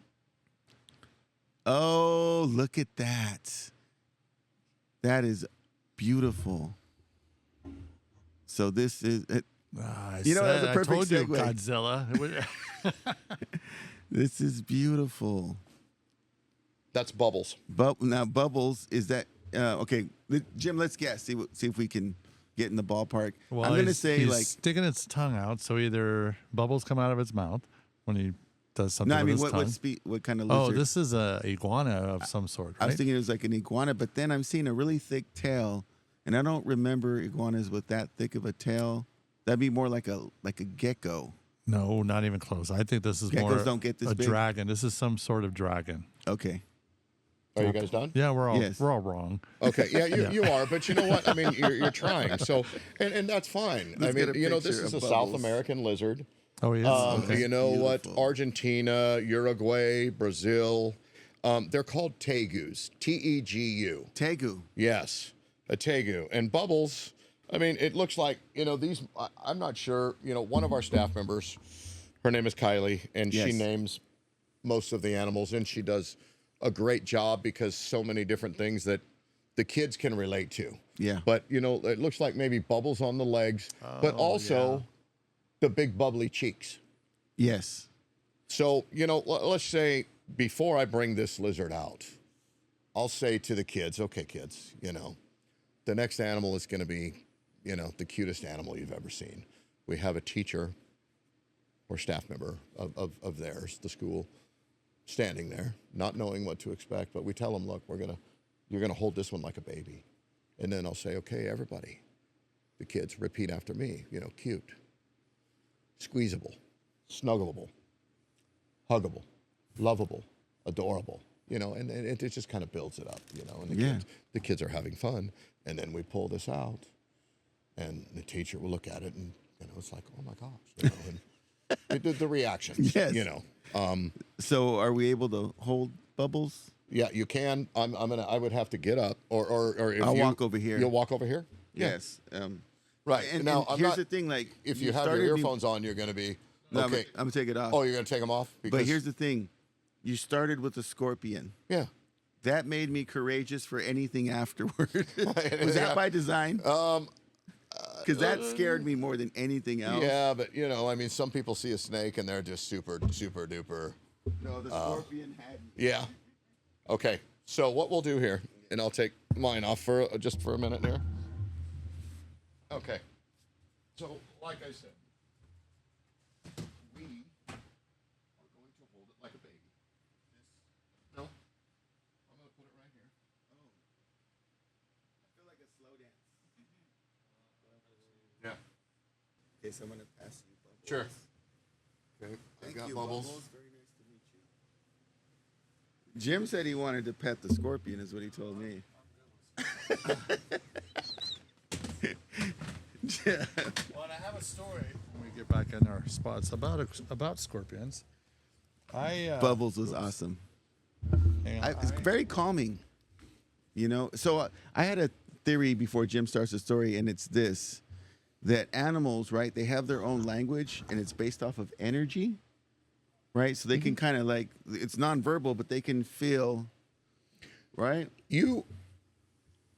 Speaker 1: Oh, look at that. That is beautiful. So this is it. You know, that's a perfect
Speaker 2: I told you,
Speaker 1: segue.
Speaker 2: Godzilla.
Speaker 1: This is beautiful.
Speaker 3: That's Bubbles.
Speaker 1: Now Bubbles, is that okay? Jim, let's guess. See if we can get in the ballpark.
Speaker 2: Well,
Speaker 1: I'm gonna
Speaker 2: he's
Speaker 1: say like
Speaker 2: sticking its tongue out, so either bubbles come out of its mouth when he does something.
Speaker 1: no. I mean,
Speaker 2: with his tongue.
Speaker 1: what kind of
Speaker 2: Oh,
Speaker 1: lizard?
Speaker 2: this is a iguana of some sort,
Speaker 1: I
Speaker 2: right?
Speaker 1: was thinking it was like an iguana, but then I'm seeing a really thick tail, and I don't remember iguanas with that thick of a tail. That'd be more like a gecko.
Speaker 2: No, not even close. I think this is
Speaker 1: Geckos
Speaker 2: more
Speaker 1: don't get this
Speaker 2: a
Speaker 1: big?
Speaker 2: dragon. This is some sort of dragon.
Speaker 1: Okay.
Speaker 3: Are you guys done?
Speaker 2: Yeah, we're all
Speaker 1: Yes.
Speaker 2: wrong.
Speaker 3: Okay, yeah, you are, but you know what? I mean, you're trying, so and that's fine.
Speaker 1: Let's
Speaker 3: I mean,
Speaker 1: get a
Speaker 3: you know, this
Speaker 1: picture
Speaker 3: is a
Speaker 1: of
Speaker 3: South
Speaker 1: Bubbles.
Speaker 3: American lizard.
Speaker 2: Oh, he is. Okay.
Speaker 3: You know what?
Speaker 1: Beautiful.
Speaker 3: Argentina, Uruguay, Brazil, they're called tegus. Tegu.
Speaker 1: Tegu.
Speaker 3: Yes, a tegu. And Bubbles, I mean, it looks like, you know, these, I'm not sure, you know, one of our staff members, her name is Kylie, and she
Speaker 1: Yes.
Speaker 3: names most of the animals, and she does a great job because so many different things that the kids can relate to.
Speaker 1: Yeah.
Speaker 3: But, you know, it looks like maybe bubbles on the legs, but also the big bubbly cheeks.
Speaker 1: Yes.
Speaker 3: So, you know, let's say before I bring this lizard out, I'll say to the kids, okay, kids, you know, the next animal is going to be, you know, the cutest animal you've ever seen. We have a teacher or staff member of theirs, the school, standing there, not knowing what to expect, but we tell them, look, you're going to hold this one like a baby. And then I'll say, okay, everybody, the kids, repeat after me, you know, cute, squeezable, snuggleable, huggable, lovable, adorable, you know, and it just kind of builds it up, you know, and the kids are having fun. And then we pull this out and the teacher will look at it and, you know, it's like, oh my gosh, you know, and the reactions,
Speaker 1: Yes.
Speaker 3: you know.
Speaker 1: So are we able to hold Bubbles?
Speaker 3: Yeah, you can. I would have to get up or if
Speaker 1: I'll walk over here.
Speaker 3: You'll walk over here? Yeah.
Speaker 1: Yes.
Speaker 3: Right.
Speaker 1: And,
Speaker 3: now,
Speaker 1: and
Speaker 3: I'm
Speaker 1: here's
Speaker 3: not,
Speaker 1: the thing, like
Speaker 3: if you have your
Speaker 1: started me-
Speaker 3: earphones on, you're going to be,
Speaker 1: No,
Speaker 3: okay.
Speaker 1: I'm gonna take it off.
Speaker 3: Oh, you're going to take them off?
Speaker 1: But here's the thing, you started with a scorpion.
Speaker 3: Yeah.
Speaker 1: That made me courageous for anything afterward. Was that by design? Because that scared me more than anything else.
Speaker 3: Yeah, but I mean, some people see a snake and they're just super duper.
Speaker 1: No, the scorpion had me.
Speaker 3: Yeah. Okay. So what we'll do here, and I'll take mine off for just for a minute here. Okay. So, like I said, we are going to hold it like a baby. No, I'm going to put it right here.
Speaker 1: Oh. I feel like a slow dance.
Speaker 3: Yeah.
Speaker 1: Okay, so I'm going to pass you Bubbles.
Speaker 3: Sure. Okay.
Speaker 1: Thank
Speaker 3: I got
Speaker 1: you,
Speaker 3: Bubbles.
Speaker 1: Very nice to meet you. Jim said he wanted to pet the scorpion, is what he told me.
Speaker 2: Well, and I have a story when we get back in our spots about scorpions.
Speaker 1: Bubbles was awesome.
Speaker 2: hang on.
Speaker 1: It's very calming, So I had a theory before Jim starts the story, and it's this: that animals, right? They have their own language, and it's based off of energy, right? So they can kind of it's nonverbal, but they can feel, right?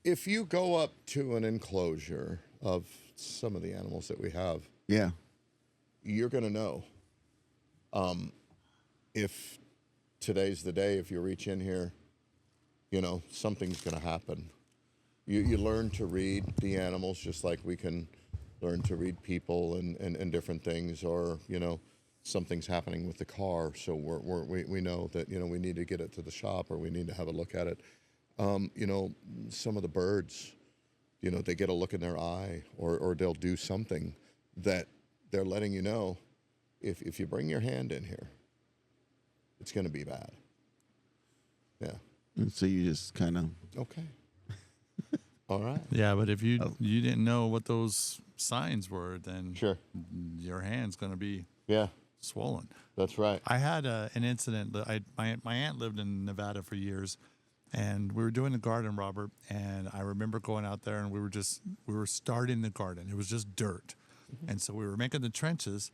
Speaker 3: If you go up to an enclosure of some of the animals that we have,
Speaker 1: Yeah.
Speaker 3: you're going to know. If today's the day, if you reach in here, something's going to happen. You learn to read the animals just like we can learn to read people and different things, or, something's happening with the car. So we know that, we need to get it to the shop, or we need to have a look at it. Some of the birds, they get a look in their eye, or they'll do something that they're letting you know, if you bring your hand in here, it's going to be bad. Yeah.
Speaker 1: And so you just kind of.
Speaker 3: Okay. All right.
Speaker 2: Yeah, but if you didn't know what those signs were, then
Speaker 3: Sure.
Speaker 2: your hand's going to be
Speaker 3: Yeah,
Speaker 2: swollen.
Speaker 3: that's right.
Speaker 2: I had an incident. My aunt lived in Nevada for years, and we were doing the garden, Robert. And I remember going out there, and we were starting the garden. It was just dirt, and so we were making the trenches.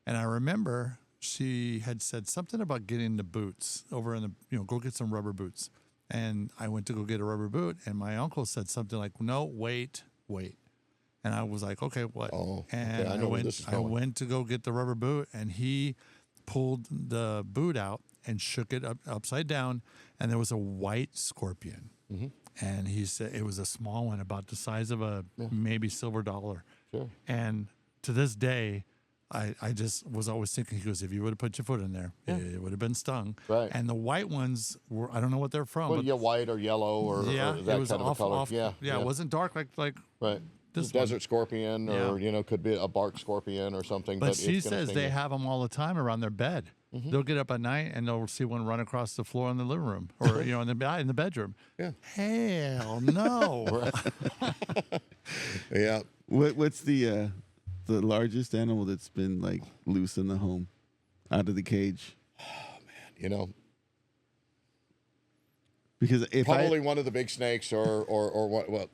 Speaker 2: And I remember she had said something about getting the boots over in the go get some rubber boots. And I went to go get a rubber boot, and my uncle said something like, "No, wait." And I was like, "Okay, what?"
Speaker 3: Oh,
Speaker 2: and
Speaker 3: okay, I know where this is
Speaker 2: I
Speaker 3: going.
Speaker 2: went to go get the rubber boot, and he pulled the boot out and shook it upside down, and there was a white scorpion. And he said it was a small one, about the size of a maybe silver dollar.
Speaker 3: Sure.
Speaker 2: And to this day, I just was always thinking, he goes, if you would have put your foot in there, it would have been stung.
Speaker 3: Right.
Speaker 2: And the white ones were, I don't know what they're from.
Speaker 3: Well,
Speaker 2: but
Speaker 3: yeah, white or yellow or
Speaker 2: it
Speaker 3: that
Speaker 2: was
Speaker 3: kind of a color.
Speaker 2: Yeah, it wasn't dark like
Speaker 3: right.
Speaker 2: this
Speaker 3: Desert
Speaker 2: one.
Speaker 3: scorpion, or could be a bark scorpion or something.
Speaker 2: But
Speaker 3: it's
Speaker 2: she
Speaker 3: gonna
Speaker 2: says
Speaker 3: sting
Speaker 2: they
Speaker 3: you.
Speaker 2: have them all the time around their bed. They'll get up at night and they'll see one run across the floor in the living room, or in the bedroom.
Speaker 3: Yeah.
Speaker 2: Hell no.
Speaker 3: Yeah.
Speaker 1: What's the largest animal that's been loose in the home, out of the cage? Because if
Speaker 3: Probably one of the big snakes, or what? Well,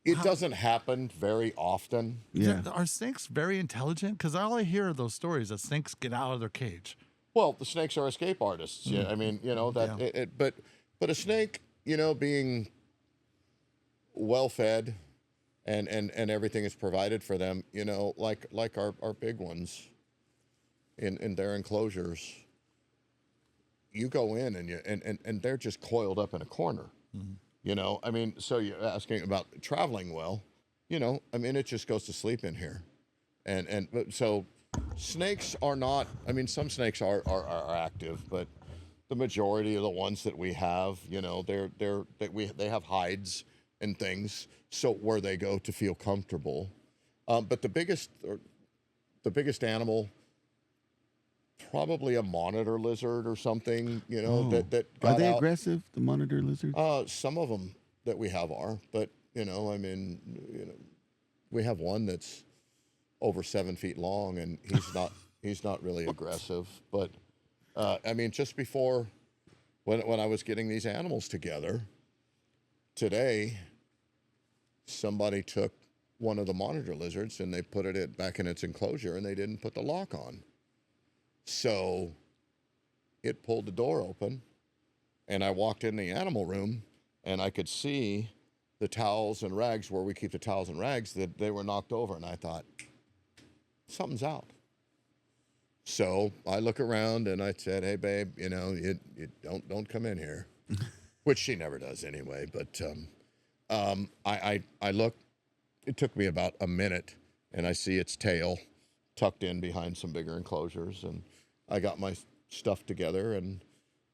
Speaker 3: it doesn't happen very often.
Speaker 1: Yeah.
Speaker 2: Are snakes very intelligent? Because all I hear are those stories that snakes get out of their cage.
Speaker 3: Well, the snakes are escape artists. Yeah, I mean, that.
Speaker 2: Yeah.
Speaker 3: But a snake, being well fed, and everything is provided for them. Like our big ones, in their enclosures. You go in and they're just coiled up in a corner. I mean, so you're asking about traveling well, I mean, it just goes to sleep in here. But so snakes are not, I mean, some snakes are active, but the majority of the ones that we have, they have hides and things, so where they go to feel comfortable. But the biggest animal, probably a monitor lizard or something, that got
Speaker 1: Are they
Speaker 3: out.
Speaker 1: aggressive, the monitor lizards?
Speaker 3: Some of them that we have are, but I mean, we have one that's over 7 feet long, and he's not really aggressive. But I mean, just before when I was getting these animals together today, somebody took one of the monitor lizards and they put it back in its enclosure, and they didn't put the lock on. So it pulled the door open, and I walked in the animal room, and I could see the towels and rags where we keep the towels and rags, that they were knocked over. And I thought, something's out. So I look around and I said, hey, babe, you know, you don't come in here, which she never does anyway. But I look, it took me about a minute, and I see its tail tucked in behind some bigger enclosures. And I got my stuff together, and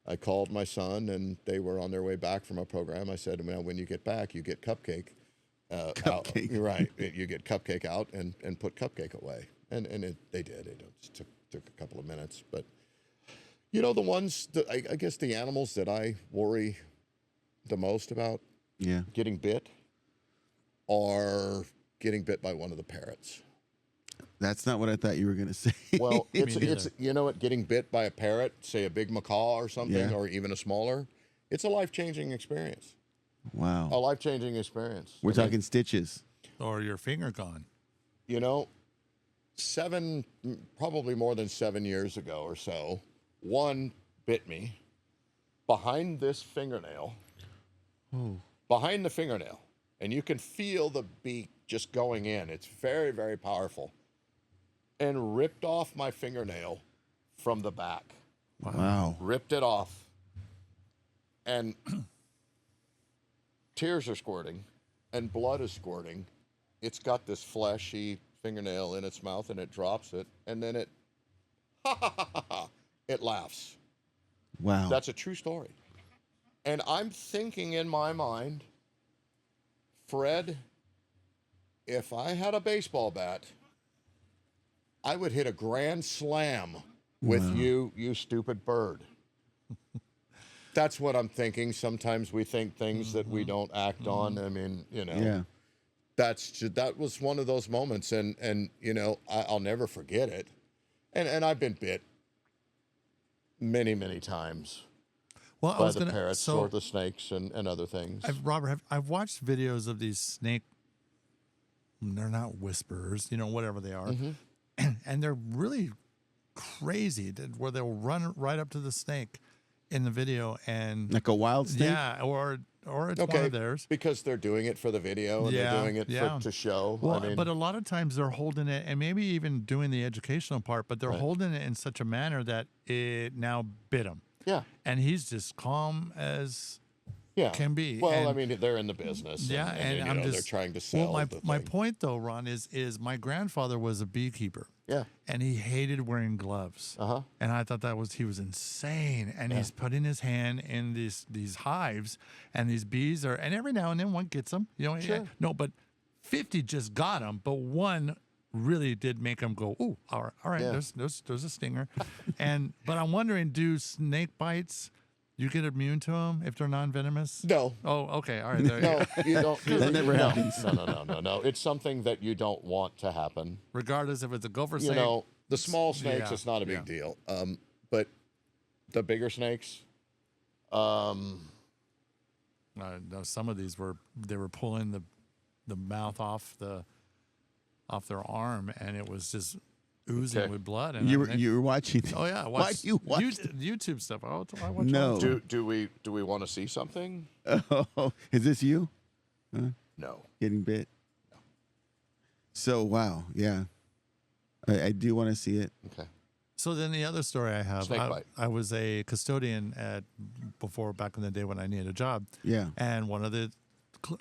Speaker 3: I called my son, and they were on their way back from a program. I said, well, when you get back, you get Cupcake.
Speaker 1: Cupcake.
Speaker 3: Out. Right. You get Cupcake out and put Cupcake away. And they did. It just took a couple of minutes. But, you know, the ones that I guess the animals that I worry the most about getting bit are getting bit by one of the parrots.
Speaker 1: That's not what I thought you were going to say.
Speaker 3: Well, it's you know what, getting bit by a parrot, say a big macaw or something, or even a smaller, it's a life-changing experience.
Speaker 1: Wow.
Speaker 3: A life-changing experience.
Speaker 1: We're talking stitches.
Speaker 2: Or your finger gone.
Speaker 3: You know, probably more than 7 years ago or so, one bit me behind this fingernail.
Speaker 1: Oh.
Speaker 3: Behind the fingernail. And you can feel the beak just going in. It's very, very powerful. And ripped off my fingernail from the back.
Speaker 1: Wow.
Speaker 3: Ripped it off. And tears are squirting and blood is squirting. It's got this fleshy fingernail in its mouth, and it drops it, and then it it laughs.
Speaker 1: Wow.
Speaker 3: That's a true story. And I'm thinking in my mind, Fred, if I had a baseball bat, I would hit a grand slam with you stupid bird. That's what I'm thinking. Sometimes we think things that we don't act on. I mean, you know.
Speaker 1: Yeah.
Speaker 3: That was one of those moments, and you know, I'll never forget it. And I've been bit many times by the parrots or the snakes and other things.
Speaker 2: Robert, I've watched videos of these snake. They're not whisperers, you know, whatever they are, and they're really crazy. Where they'll run right up to the snake in the video, and
Speaker 1: like a wild snake.
Speaker 2: Yeah, or it's one of theirs.
Speaker 3: Because they're doing it for the video and they're doing it to show.
Speaker 2: Well,
Speaker 3: I mean,
Speaker 2: but a lot of times they're holding it, and maybe even doing the educational part, but they're holding it in such a manner that it now bit him.
Speaker 3: Yeah.
Speaker 2: And he's just calm as can be.
Speaker 3: Well,
Speaker 2: and,
Speaker 3: I mean, they're in the business.
Speaker 2: Yeah, and
Speaker 3: you
Speaker 2: I'm
Speaker 3: know,
Speaker 2: just
Speaker 3: they're trying to sell.
Speaker 2: Well,
Speaker 3: the
Speaker 2: my
Speaker 3: thing.
Speaker 2: point though, Ron, is my grandfather was a beekeeper.
Speaker 3: Yeah.
Speaker 2: And he hated wearing gloves. And I thought he was insane. And he's putting his hand in these hives, and these bees are, and every now and then one gets them. You know, no, but 50 just got them, but one really did make them go, ooh, all right, there's a stinger. But I'm wondering, do snake bites, you get immune to them if they're non-venomous?
Speaker 3: No.
Speaker 2: Oh, okay. All right. There
Speaker 3: No, you don't.
Speaker 1: That never happens.
Speaker 3: No. It's something that you don't want to happen.
Speaker 2: Regardless if it's a gopher snake.
Speaker 3: You know, the small snakes, it's not a big deal. But the bigger snakes,
Speaker 2: no, some of these were pulling the mouth off their arm, and it was just oozing with blood. And
Speaker 1: You were watching.
Speaker 2: Oh yeah, I
Speaker 1: Why
Speaker 2: watched
Speaker 1: you watch
Speaker 2: YouTube stuff. I watch all
Speaker 1: No.
Speaker 2: the time.
Speaker 3: do we want to see something?
Speaker 1: Oh, is this you?
Speaker 3: No.
Speaker 1: Getting bit? No. So, wow. Yeah. I do want to see it.
Speaker 3: Okay.
Speaker 2: So then the other story I have,
Speaker 3: Snake bite.
Speaker 2: I was a custodian back in the day when I needed a job.
Speaker 1: Yeah.
Speaker 2: And one of the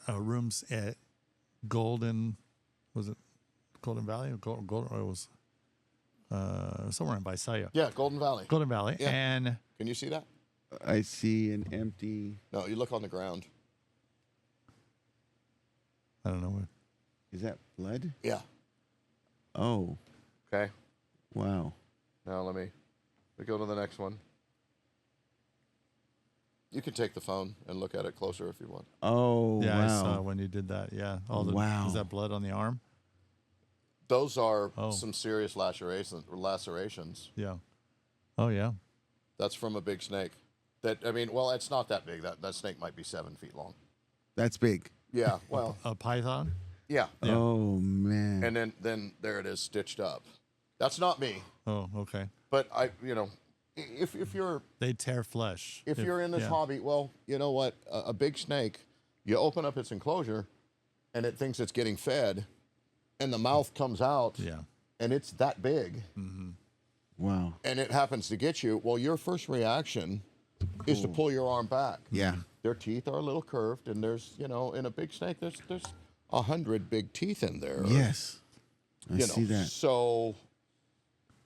Speaker 2: rooms at Golden Valley or Golden, or it was somewhere in Visalia.
Speaker 3: Yeah, Golden Valley.
Speaker 2: Golden Valley.
Speaker 3: Yeah.
Speaker 2: And
Speaker 3: Can you see that?
Speaker 1: I see an empty.
Speaker 3: No, you look on the ground.
Speaker 2: I don't know what.
Speaker 1: Is that blood?
Speaker 3: Yeah.
Speaker 1: Oh,
Speaker 3: Okay.
Speaker 1: wow.
Speaker 3: Now let me go to the next one. You can take the phone and look at it closer if you want.
Speaker 1: Oh,
Speaker 2: Yeah,
Speaker 1: wow.
Speaker 2: I saw when you did that. Yeah.
Speaker 1: Wow.
Speaker 2: Is that blood on the arm?
Speaker 3: Those are some serious lacerations.
Speaker 2: Yeah. Oh, yeah.
Speaker 3: That's from a big snake. It's not that big. That snake might be 7 feet long.
Speaker 1: That's big.
Speaker 3: Yeah, well,
Speaker 2: A python?
Speaker 3: yeah.
Speaker 1: Oh, man.
Speaker 3: And then there it is stitched up. That's not me.
Speaker 2: Oh, okay.
Speaker 3: But if you're
Speaker 2: They tear flesh.
Speaker 3: if you're in this hobby, well, you know what? A big snake, You open up its enclosure, and it thinks it's getting fed, and the mouth comes out, and it's that big.
Speaker 1: Wow.
Speaker 3: And it happens to get you. Well, your first reaction is to pull your arm back.
Speaker 1: Yeah.
Speaker 3: Their teeth are a little curved, and there's, you know, in a big snake, there's 100 big teeth in there.
Speaker 1: Yes. I see that.
Speaker 3: So,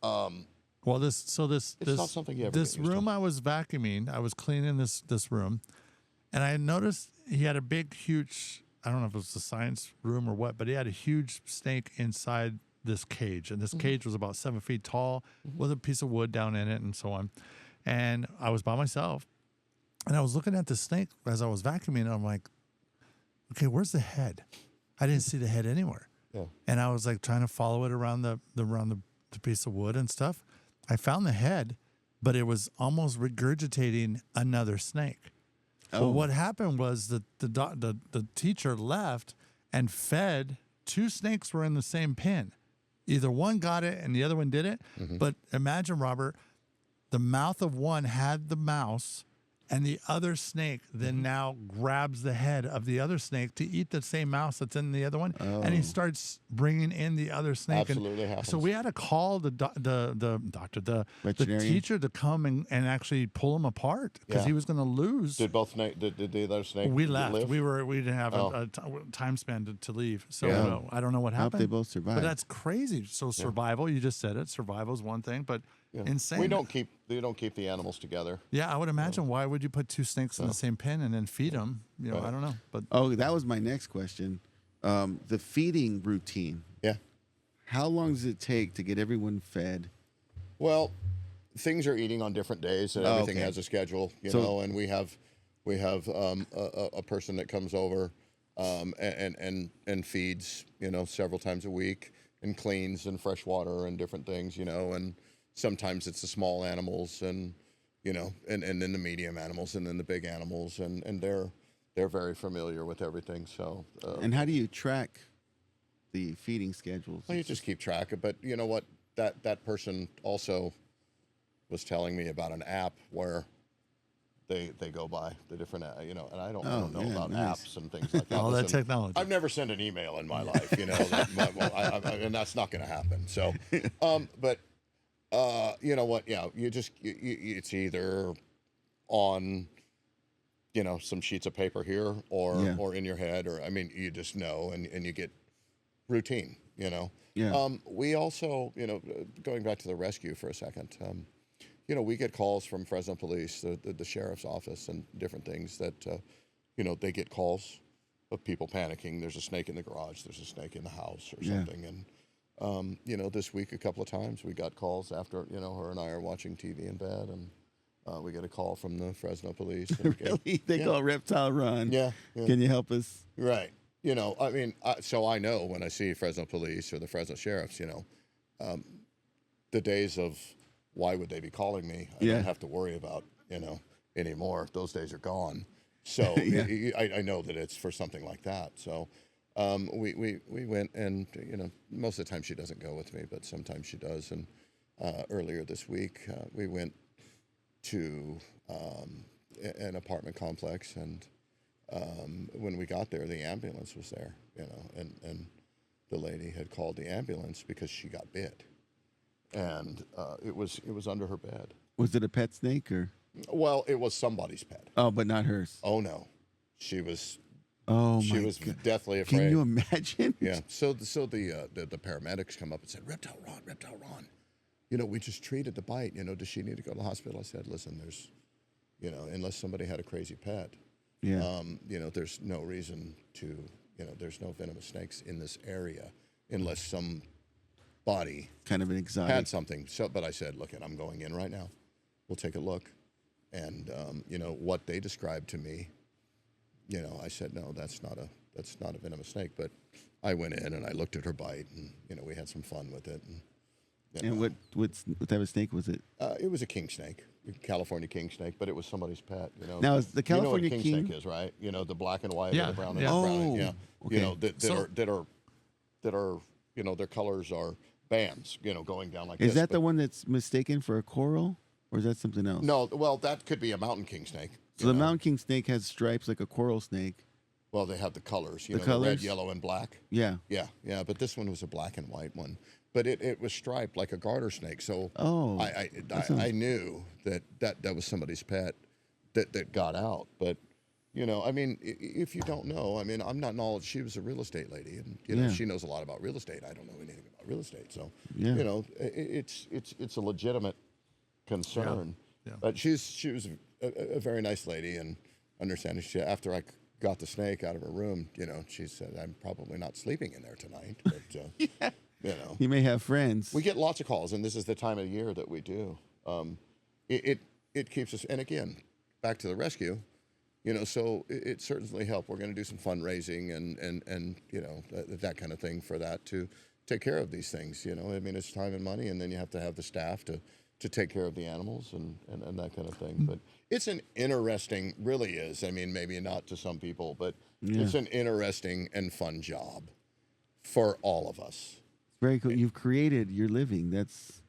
Speaker 2: well, this
Speaker 3: not something you ever
Speaker 2: this
Speaker 3: get used
Speaker 2: room
Speaker 3: to.
Speaker 2: I was vacuuming, I was cleaning this room, and I noticed he had a big, huge. I don't know if it was the science room or what, but he had a huge snake inside this cage, and this cage was about 7 feet tall with a piece of wood down in it and so on. And I was by myself, and I was looking at the snake as I was vacuuming, and I'm like, okay, where's the head? I didn't see the head anywhere.
Speaker 3: Yeah.
Speaker 2: And I was like trying to follow it around the piece of wood and stuff. I found the head, but it was almost regurgitating another snake.
Speaker 1: Oh.
Speaker 2: Well, what happened was that the teacher left and fed two snakes were in the same pen. Either one got it and the other one didn't. But imagine, Robert, the mouth of one had the mouse, and the other snake then now grabs the head of the other snake to eat the same mouse that's in the other one, and he starts bringing in the other snake.
Speaker 3: Absolutely happens.
Speaker 2: So we had to call the teacher to come and actually pull him apart because he was going to lose.
Speaker 3: Did both snake? Did the other snake?
Speaker 2: We left.
Speaker 3: live?
Speaker 2: We didn't have a time span to leave. So
Speaker 1: Yeah.
Speaker 2: I don't know what
Speaker 1: I hope
Speaker 2: happened.
Speaker 1: they both survived.
Speaker 2: But that's crazy. So survival, you just said it. Survival is one thing, but insane.
Speaker 3: They don't keep the animals together.
Speaker 2: Yeah, I would imagine. Why would you put two snakes in the same pen and then feed them? You know, I don't know. But
Speaker 1: Oh, that was my next question. The feeding routine.
Speaker 3: Yeah.
Speaker 1: How long does it take to get everyone fed?
Speaker 3: Well, things are eating on different days, and everything
Speaker 1: okay.
Speaker 3: has a schedule, you
Speaker 1: So-
Speaker 3: know. And we have a person that comes over and feeds, you know, several times a week, and cleans and fresh water and different things, you know. And sometimes it's the small animals, and you know, and then the medium animals, and then the big animals, and they're very familiar with everything. So
Speaker 1: And how do you track the feeding schedules?
Speaker 3: well, you just keep track of. But you know what? That person also was telling me about an app where they go by the different, you know, and I don't know
Speaker 1: yeah,
Speaker 3: about
Speaker 1: nice.
Speaker 3: apps and things like that.
Speaker 2: all that
Speaker 3: Listen,
Speaker 2: technology.
Speaker 3: I've never sent an email in my life, you know, and that's not going to happen. So, but you know what? Yeah, it's either on, you know, some sheets of paper here or in your head, or I mean, you just know, and you get routine, you know.
Speaker 1: Yeah.
Speaker 3: We also, you know, going back to the rescue for a second, you know, we get calls from Fresno Police, the sheriff's office, and different things that, you know, they get calls of people panicking. There's a snake in the garage. There's a snake in the house or something. And, you know, this week a couple of times we got calls after, you know, her and I are watching TV in bed, and we get a call from the Fresno Police. And,
Speaker 1: Really? They call Reptile Ron.
Speaker 3: Yeah.
Speaker 1: Can you help us?
Speaker 3: Right. You know, I mean, so I know when I see Fresno Police or the Fresno Sheriffs, you know, the days of why would they be calling me, I don't have to worry about, you know, anymore. Those days are gone. So I know that it's for something like that. So we went, and, you know, most of the time she doesn't go with me, but sometimes she does. And earlier this week, we went to an apartment complex, and when we got there, the ambulance was there, you know, and the lady had called the ambulance because she got bit, and it was under her bed.
Speaker 1: Was it a pet snake or?
Speaker 3: Well, it was somebody's pet.
Speaker 1: Oh, but not hers.
Speaker 3: Oh no, she was.
Speaker 1: Oh
Speaker 3: She
Speaker 1: my
Speaker 3: was
Speaker 1: God.
Speaker 3: deathly afraid.
Speaker 1: Can you imagine?
Speaker 3: Yeah. So the paramedics come up and said, Reptile Ron, you know, we just treated the bite. You know, does she need to go to the hospital? I said, listen, there's, you know, unless somebody had a crazy pet,
Speaker 1: Yeah.
Speaker 3: you know, there's no reason to, you know, there's no venomous snakes in this area unless somebody
Speaker 1: Kind of an exotic.
Speaker 3: had something. So, but I said, look, I'm going in right now. We'll take a look. And, you know, what they described to me, you know, I said, no, that's not a venomous snake. But I went in and I looked at her bite, and, you know, we had some fun with it. And, you
Speaker 1: And
Speaker 3: know,
Speaker 1: what type of snake was it?
Speaker 3: it was a king snake, a California king snake, but it was somebody's pet. You know.
Speaker 1: Now, is the California
Speaker 3: you know what a
Speaker 1: king
Speaker 3: snake is, right? You know, the black and white,
Speaker 2: Yeah,
Speaker 3: or the brown and
Speaker 2: yeah.
Speaker 3: brown.
Speaker 1: Oh,
Speaker 3: Yeah.
Speaker 1: okay.
Speaker 3: You know, that are, you know, their colors are bands, you know, going down like this.
Speaker 1: Is that
Speaker 3: but-
Speaker 1: the one that's mistaken for a coral, or is that something else?
Speaker 3: No, well, that could be a mountain king snake.
Speaker 1: So the mountain king snake has stripes like a coral snake,
Speaker 3: Well, they have the colors,
Speaker 1: The
Speaker 3: the red,
Speaker 1: colors?
Speaker 3: yellow, and black.
Speaker 1: Yeah.
Speaker 3: Yeah, yeah. But this one was a black and white one. But it was striped like a garter snake. So
Speaker 1: Oh,
Speaker 3: I knew that was somebody's pet that got out. But, I mean, if you don't know, I mean, I'm not knowledge. She was a real estate lady, and,
Speaker 1: Yeah.
Speaker 3: she knows a lot about real estate. I don't know anything about real estate. So,
Speaker 1: Yeah.
Speaker 3: It's a legitimate concern.
Speaker 2: Yeah.
Speaker 3: But she was a very nice lady and understanding. After I got the snake out of her room, she said, I'm probably not sleeping in there tonight. But,
Speaker 1: You may have friends.
Speaker 3: we get lots of calls, and this is the time of year that we do. It keeps us, and again, back to the rescue, so it certainly helped. We're going to do some fundraising and that kind of thing for that to take care of these things. I mean, it's time and money, and then you have to have the staff to take care of the animals and that kind of thing. But it's an interesting, really is. I mean, maybe not to some people, but it's an interesting and fun job for all of us.
Speaker 1: Very cool. You've created your living. It's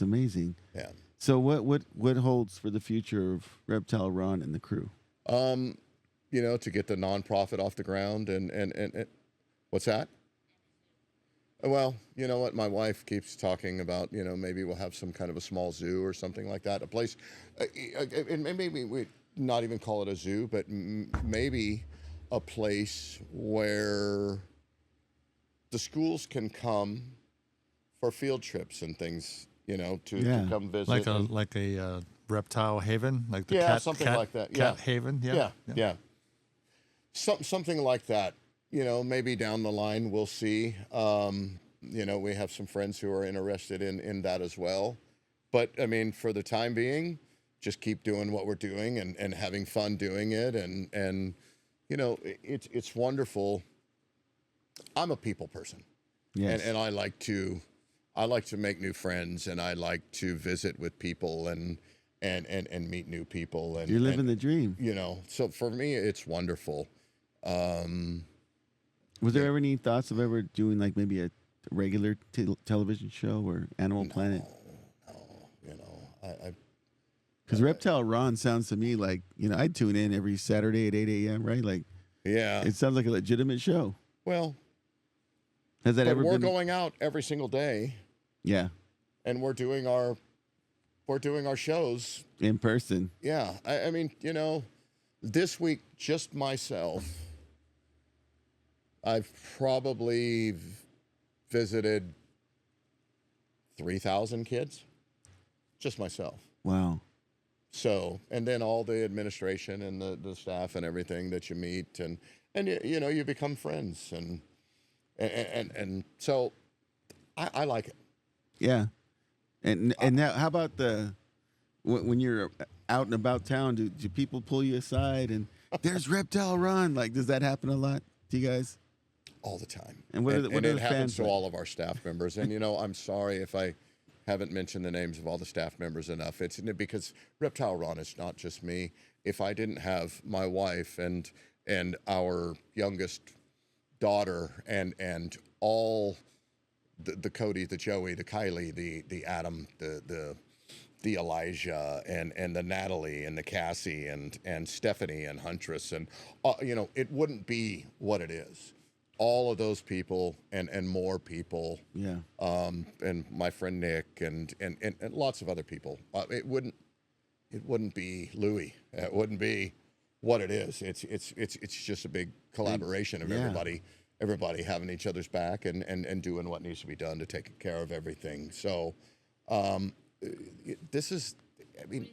Speaker 1: amazing.
Speaker 3: Yeah.
Speaker 1: So what holds for the future of Reptile Ron and the crew?
Speaker 3: To get the nonprofit off the ground and what's that? Well, you know what? My wife keeps talking about, maybe we'll have some kind of a small zoo or something like that. A place, and maybe we not even call it a zoo, but maybe a place where the schools can come for field trips and things, to come visit.
Speaker 2: Like a reptile haven, like the cat,
Speaker 3: something like that.
Speaker 2: Cat haven.
Speaker 3: Yeah. Something like that. Maybe down the line we'll see. We have some friends who are interested in that as well. But I mean, for the time being, just keep doing what we're doing and having fun doing it. And it's wonderful. I'm a people person.
Speaker 1: Yes.
Speaker 3: And I like to make new friends, and I like to visit with people and meet new people. And
Speaker 1: You're living the dream.
Speaker 3: So for me, it's wonderful.
Speaker 1: Was there ever any thoughts of ever doing like maybe a regular television show or Animal Planet?
Speaker 3: No.
Speaker 1: Because Reptile Ron sounds to me like, I'd tune in every Saturday at 8 a.m., right? Like,
Speaker 3: Yeah.
Speaker 1: it sounds like a legitimate show.
Speaker 3: Well,
Speaker 1: Has that
Speaker 3: but
Speaker 1: ever
Speaker 3: we're
Speaker 1: been?
Speaker 3: going out every single day,
Speaker 1: Yeah,
Speaker 3: and we're doing our shows.
Speaker 1: in person.
Speaker 3: Yeah. I mean, this week, just myself, I've probably visited 3,000 kids, just myself.
Speaker 1: Wow.
Speaker 3: So, and then all the administration and the staff and everything that you meet, and you become friends, and so I like it.
Speaker 1: Yeah. And now, how about when you're out and about town? Do people pull you aside and there's Reptile Ron? Like, does that happen a lot to you guys?
Speaker 3: All the time.
Speaker 1: And what are the
Speaker 3: it
Speaker 1: fans
Speaker 3: happens to
Speaker 1: like?
Speaker 3: all of our staff members. And I'm sorry if I haven't mentioned the names of all the staff members enough. It's because Reptile Ron is not just me. If I didn't have my wife and our youngest daughter and all the Cody, the Joey, the Kylie, the Adam, the Elijah and the Natalie and the Cassie and Stephanie and Huntress and it wouldn't be what it is. All of those people and more people.
Speaker 1: Yeah.
Speaker 3: And my friend Nick and lots of other people. It wouldn't be Louie. It wouldn't be what it is. It's just a big collaboration of everybody having each other's back and doing what needs to be done to take care of everything. So this is, I mean.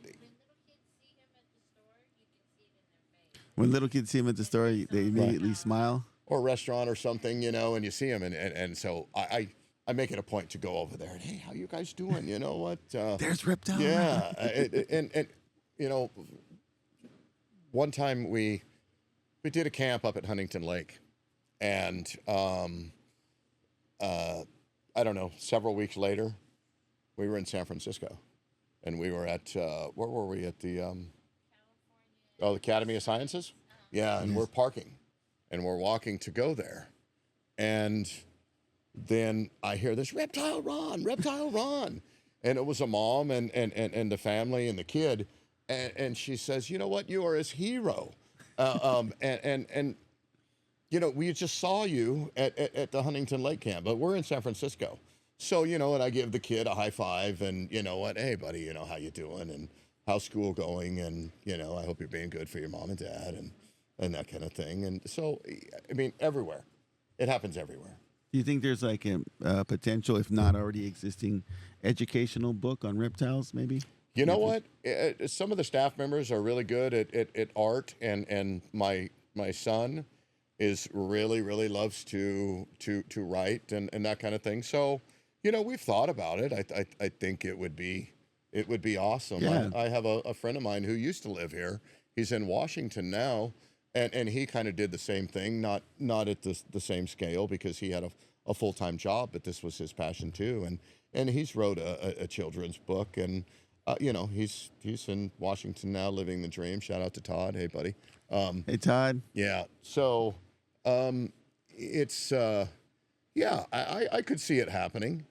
Speaker 1: When little kids see him at the store, they immediately smile.
Speaker 3: Or a restaurant or something, and you see them, and so I make it a point to go over there and, hey, how you guys doing? You know what?
Speaker 1: There's Reptile.
Speaker 3: Yeah, and one time we did a camp up at Huntington Lake, and I don't know, several weeks later, we were in San Francisco, and we were at where were we at the the Academy of Sciences? Yeah, and we're parking. And we're walking to go there. And then I hear this, Reptile Ron. And it was a mom and the family and the kid. And she says, you know what? You are his hero. And we just saw you at the Huntington Lake camp, but we're in San Francisco. So, and I give the kid a high five and, hey, buddy, how you doing? And how's school going? And, I hope you're being good for your mom and dad and that kind of thing. And so, I mean, everywhere. It happens everywhere.
Speaker 1: Do you think there's like a potential, if not already existing, educational book on reptiles, maybe?
Speaker 3: You know what? Some of the staff members are really good at art, and my son is really loves to write and that kind of thing. So, we've thought about it. I think it would be awesome.
Speaker 1: Yeah.
Speaker 3: I have a friend of mine who used to live here. He's in Washington now, and he kind of did the same thing, not at the same scale because he had a full-time job, but this was his passion too. And he's wrote a children's book, and he's in Washington now, living the dream. Shout out to Todd. Hey, buddy.
Speaker 1: Hey, Todd.
Speaker 3: Yeah. So, it's I could see it happening.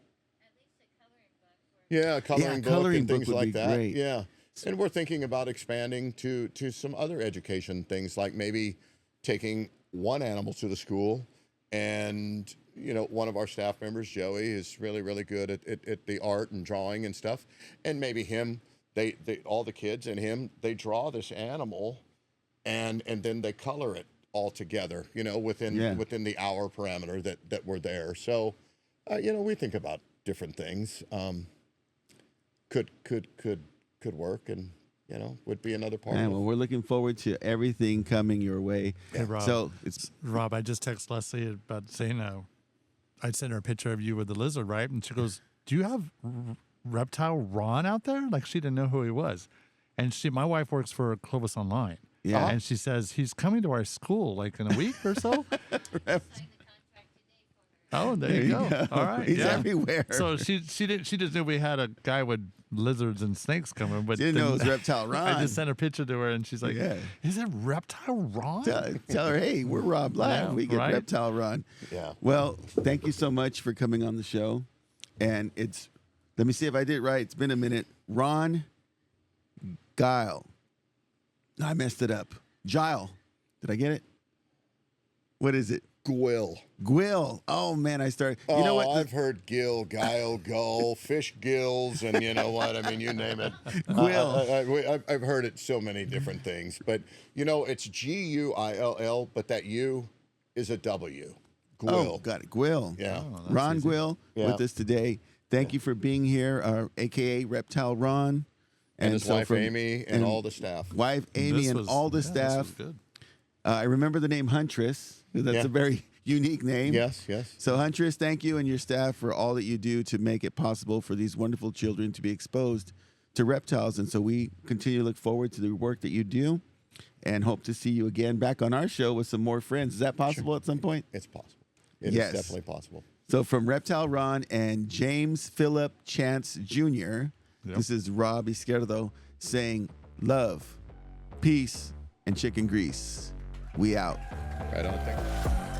Speaker 5: At least a coloring book.
Speaker 3: Yeah, coloring book and things
Speaker 1: would
Speaker 3: like
Speaker 1: be
Speaker 3: that.
Speaker 1: great.
Speaker 3: Yeah. And we're thinking about expanding to some other education things, like maybe taking one animal to the school. And, one of our staff members, Joey, is really good at the art and drawing and stuff. And maybe him, they all the kids and him, they draw this animal and then they color it all together, within the hour parameter that we're there. So, we think about different things. Could work, and would be another part.
Speaker 1: Well, we're looking forward to everything coming your way.
Speaker 2: Hey, Rob.
Speaker 1: So it's
Speaker 2: Rob, I just texted Leslie about saying, I'd sent her a picture of you with the lizard, right? And she goes, "Do you have Reptile Ron out there?" Like she didn't know who he was. And my wife works for Clovis Online.
Speaker 1: Yeah.
Speaker 2: And she says he's coming to our school like in a week or so.
Speaker 5: Signed the contract today for her.
Speaker 2: Oh, there you go. All right.
Speaker 1: He's
Speaker 2: yeah.
Speaker 1: everywhere.
Speaker 2: So she just knew we had a guy with lizards and snakes coming, but
Speaker 1: Didn't know it was Reptile Ron.
Speaker 2: I just sent a picture to her, and she's like,
Speaker 1: Yeah.
Speaker 2: "Is it Reptile Ron?"
Speaker 1: Tell her, hey, we're RobLive.
Speaker 2: Yeah,
Speaker 1: We get
Speaker 2: right.
Speaker 1: Reptile Ron.
Speaker 3: Yeah.
Speaker 1: Well, thank you so much for coming on the show. And let me see if I did it right. It's been a minute. Ron Guill. I messed it up. Guill. Did I get it? What is it? Guill. Oh, man, I started. You know what?
Speaker 3: I've heard gill, guile, gull, fish gills, and you know what? I mean, you name it.
Speaker 1: Guill.
Speaker 3: I've heard it so many different things. But, it's Guill, but that U is a W. Guill.
Speaker 1: Oh, got it. Guill.
Speaker 3: Yeah.
Speaker 1: Ron Guill
Speaker 3: Yeah.
Speaker 1: with us today. Thank you for being here, a.k.a. Reptile Ron.
Speaker 3: And his wife,
Speaker 1: from-
Speaker 3: Amy, and all the staff.
Speaker 1: Wife, Amy, and all the
Speaker 2: This
Speaker 1: staff.
Speaker 2: was good.
Speaker 1: I remember the name Huntress. That's
Speaker 3: Yeah.
Speaker 1: a very unique name.
Speaker 3: Yes.
Speaker 1: So, Huntress, thank you and your staff for all that you do to make it possible for these wonderful children to be exposed to reptiles. And so we continue to look forward to the work that you do and hope to see you again back on our show with some more friends. Is that possible at some point?
Speaker 3: It's possible. It
Speaker 1: Yes.
Speaker 3: is definitely possible.
Speaker 1: So from Reptile Ron and James Phillip Chance Jr., This is Rob Izquierdo saying love, peace, and chicken grease. We out.
Speaker 3: Right on. Thank you.